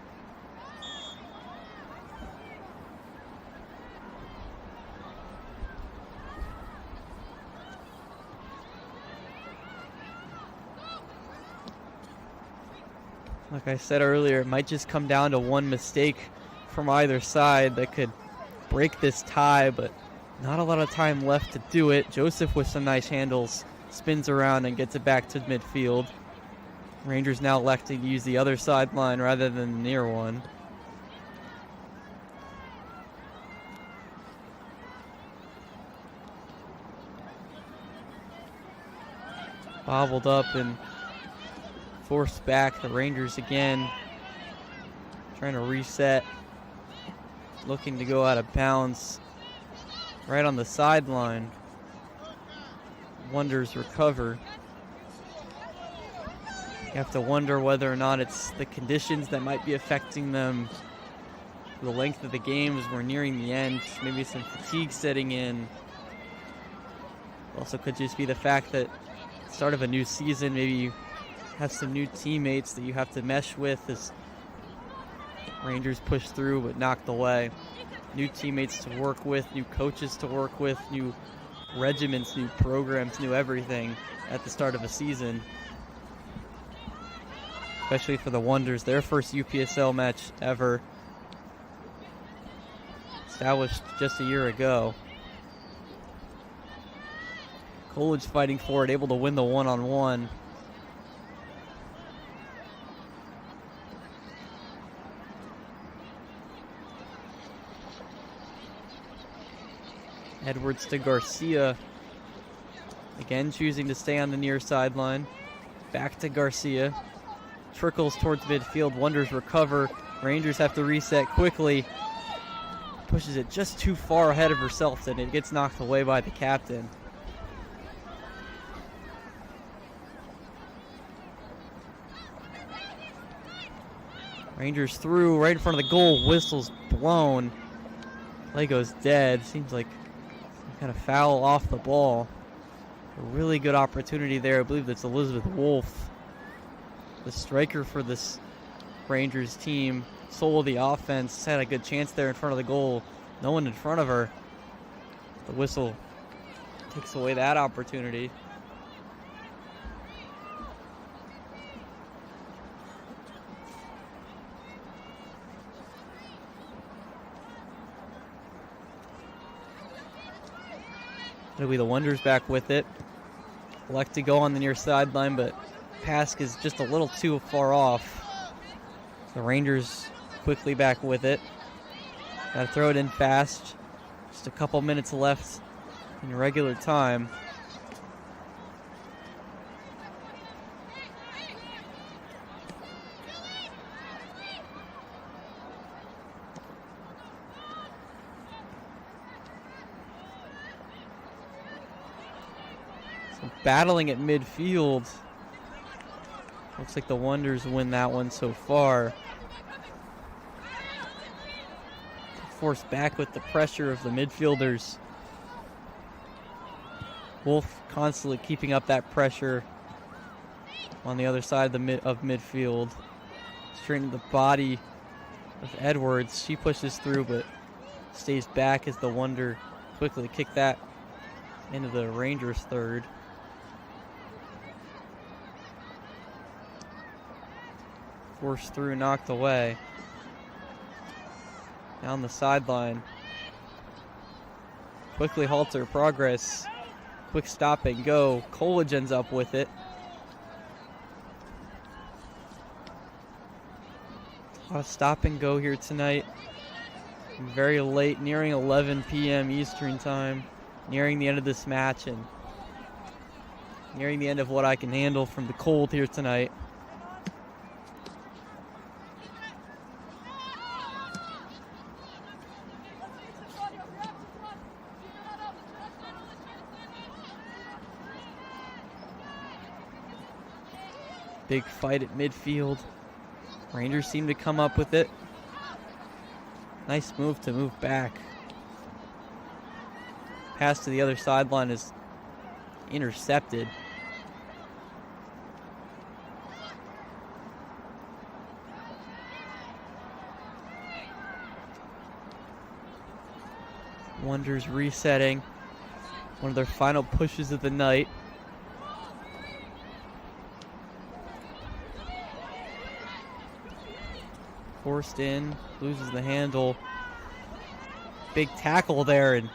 Like I said earlier, it might just come down to one mistake from either side that could break this tie, but not a lot of time left to do it. Joseph with some nice handles spins around and gets it back to midfield. Rangers now electing to use the other sideline rather than the near one. Bobbled up and forced back. The Rangers again trying to reset, looking to go out of bounds right on the sideline. Wonders recover. You have to wonder whether or not it's the conditions that might be affecting them, the length of the game as we're nearing the end, maybe some fatigue setting in. Also could just be the fact that start of a new season, maybe you have some new teammates that you have to mesh with as Rangers push through but knocked away. New teammates to work with, new coaches to work with, new regiments, new programs, new everything at the start of a season. Especially for the Wonders, their first UPSL match ever. established just a year ago. Coolidge fighting for it, able to win the one-on-one. Edwards to Garcia. Again choosing to stay on the near sideline. Back to Garcia. Trickles towards midfield. Wonders recover. Rangers have to reset quickly. Pushes it just too far ahead of herself, and it gets knocked away by the captain. Rangers through right in front of the goal. Whistle's blown. Play goes dead. Seems like some kind of foul off the ball. A really good opportunity there. I believe that's Elizabeth Wolf, the striker for this Rangers team. Soul of the offense. Had a good chance there in front of the goal. No one in front of her. The whistle takes away that opportunity. It'll be the Wonders back with it. Elect to go on the near sideline, but pass is just a little too far off. The Rangers quickly back with it. Gotta throw it in fast. Just a couple minutes left in regular time. So battling at midfield. Looks like the Wonders win that one so far. Forced back with the pressure of the midfielders. Wolf constantly keeping up that pressure on the other side of midfield. Straight the body of Edwards. She pushes through but stays back as the Wonder quickly kick that into the Rangers' third. Forced through, knocked away. Down the sideline. Quickly halts her progress. Quick stop and go. Coolidge ends up with it. A lot of stop and go here tonight. Very late, nearing 11 p.m. Eastern time. Nearing the end of this match and nearing the end of what I can handle from the cold here tonight. Big fight at midfield. Rangers seem to come up with it. Nice move to move back. Pass to the other sideline is intercepted. Wonders resetting. One of their final pushes of the night. Forced in, loses the handle. Big tackle there and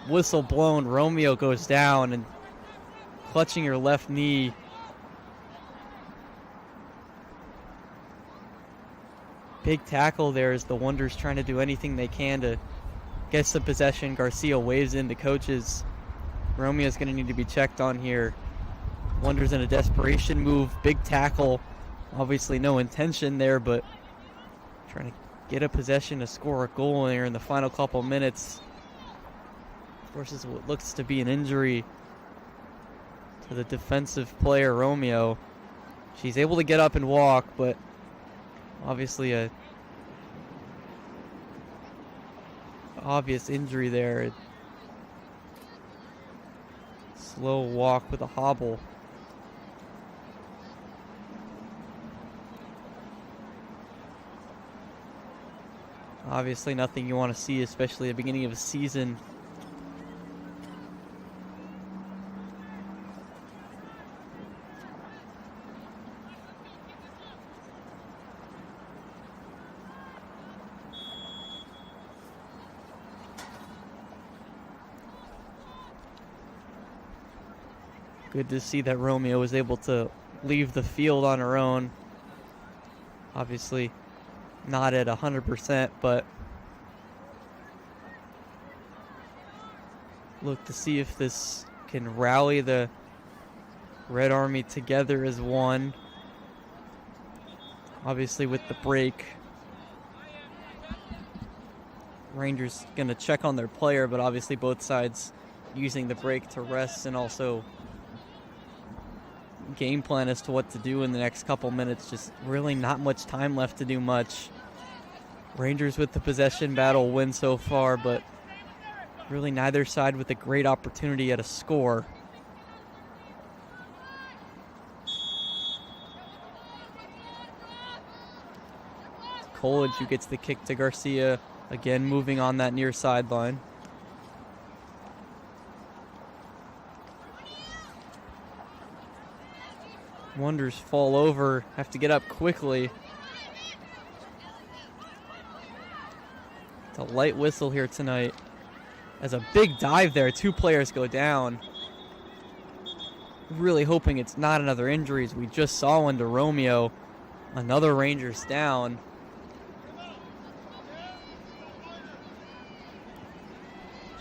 whistle blown. Romeo goes down and clutching her left knee. Big tackle there as the Wonders trying to do anything they can to get some possession. Garcia waves in the coaches. Romeo's going to need to be checked on here. Wonders in a desperation move. Big tackle. Obviously no intention there, but trying to get a possession to score a goal here in the final couple minutes. Forces what looks to be an injury to the defensive player, Romeo. She's able to get up and walk, but obviously a obvious injury there. Slow walk with a hobble. Obviously nothing you want to see, especially at the beginning of a season. Good to see that Romeo was able to leave the field on her own. Obviously not at 100%, but look to see if this can rally the Red Army together as one. Obviously with the break, Rangers gonna check on their player, but obviously both sides using the break to rest and also game plan as to what to do in the next couple minutes. Just really not much time left to do much. Rangers with the possession battle win so far, but really neither side with a great opportunity at a score. Coolidge who gets the kick to Garcia, again moving on that near sideline. Wonders fall over, have to get up quickly. It's a light whistle here tonight. As a big dive there, 2 players go down. Really hoping it's not another injury, as we just saw one to Romeo. Another Rangers down.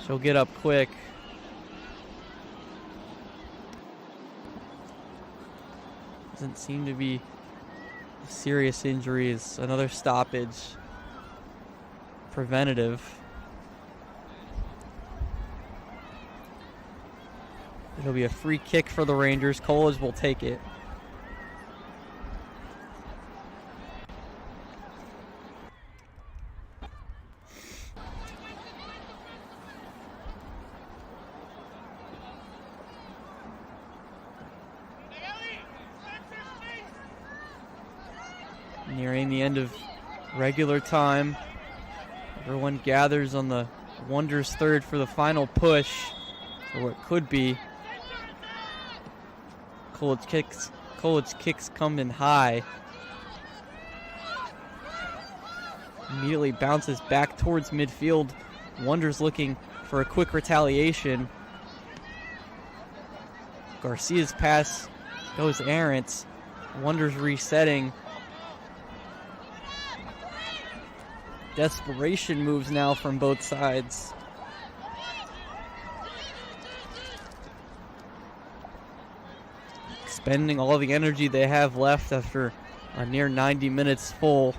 She'll get up quick. Doesn't seem to be serious injuries. Another stoppage. Preventative. It'll be a free kick for the Rangers. Coolidge will take it. Nearing the end of regular time. Everyone gathers on the Wonders third for the final push, or what could be. Coolidge kicks come in high. Immediately bounces back towards midfield. Wonders looking for a quick retaliation. Garcia's pass goes errant. Wonders resetting. Desperation moves now from both sides. Expending all the energy they have left after a near 90 minutes full.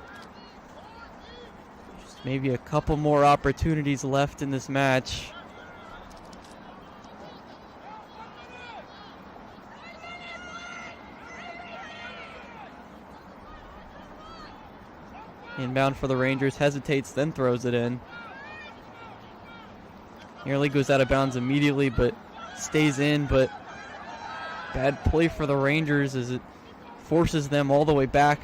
Just maybe a couple more opportunities left in this match. Inbound for the Rangers, hesitates, then throws it in. Nearly goes out of bounds immediately, but stays in. But bad play for the Rangers as it forces them all the way back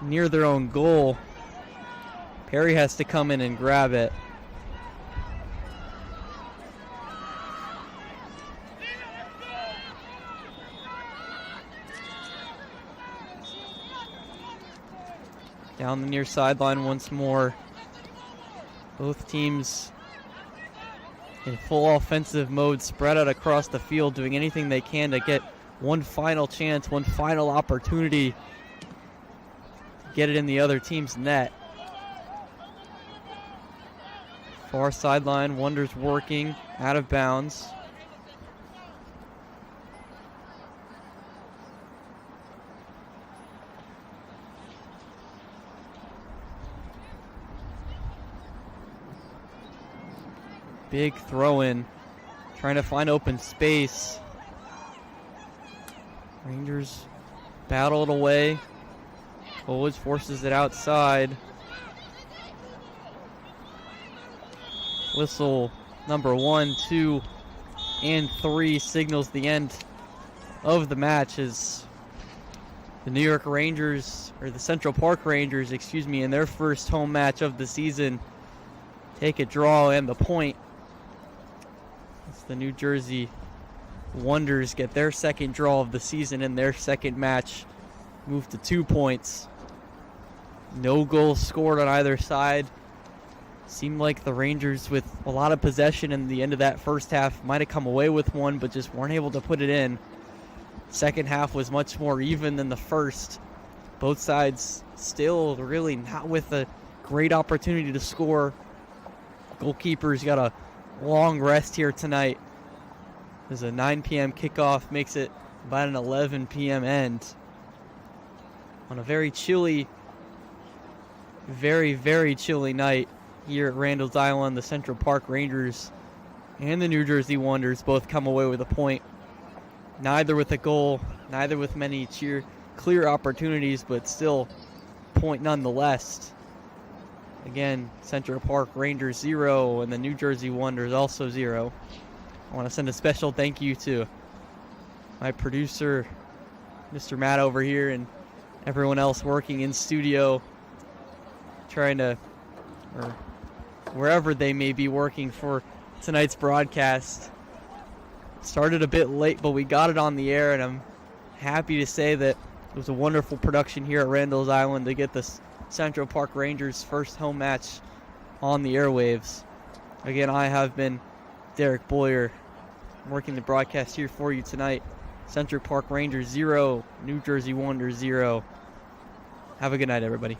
near their own goal. Perry has to come in and grab it. Down the near sideline once more. Both teams in full offensive mode, spread out across the field, doing anything they can to get one final chance, one final opportunity to get it in the other team's net. Far sideline, Wonders working, out of bounds. Big throw in, trying to find open space. Rangers battle it away. Coolidge forces it outside. Whistle number 1, 2, and 3 signals the end of the match as the New York Rangers, or the Central Park Rangers, excuse me, in their first home match of the season, take a draw and the point. As the New Jersey Wonders get their second draw of the season in their second match, move to 2 points. No goals scored on either side. Seemed like the Rangers, with a lot of possession in the end of that first half, might have come away with one, but just weren't able to put it in. Second half was much more even than the first. Both sides still really not with a great opportunity to score. Goalkeeper's got a long rest here tonight. There's a 9 p.m. kickoff, makes it about an 11 p.m. end. On a very chilly, very, very chilly night here at Randall's Island, the Central Park Rangers and the New Jersey Wonders both come away with a point. Neither with a goal, neither with many clear opportunities, but still point nonetheless. Again, Central Park Rangers 0 and the New Jersey Wonders also 0. I want to send a special thank you to my producer, Mr. Matt over here, and everyone else working in studio, trying to, or wherever they may be working for tonight's broadcast. Started a bit late, but we got it on the air, and I'm happy to say that it was a wonderful production here at Randall's Island to get the Central Park Rangers' first home match on the airwaves. Again, I have been Derek Boyer, working the broadcast here for you tonight. Central Park Rangers 0, New Jersey Wonders 0. Have a good night, everybody.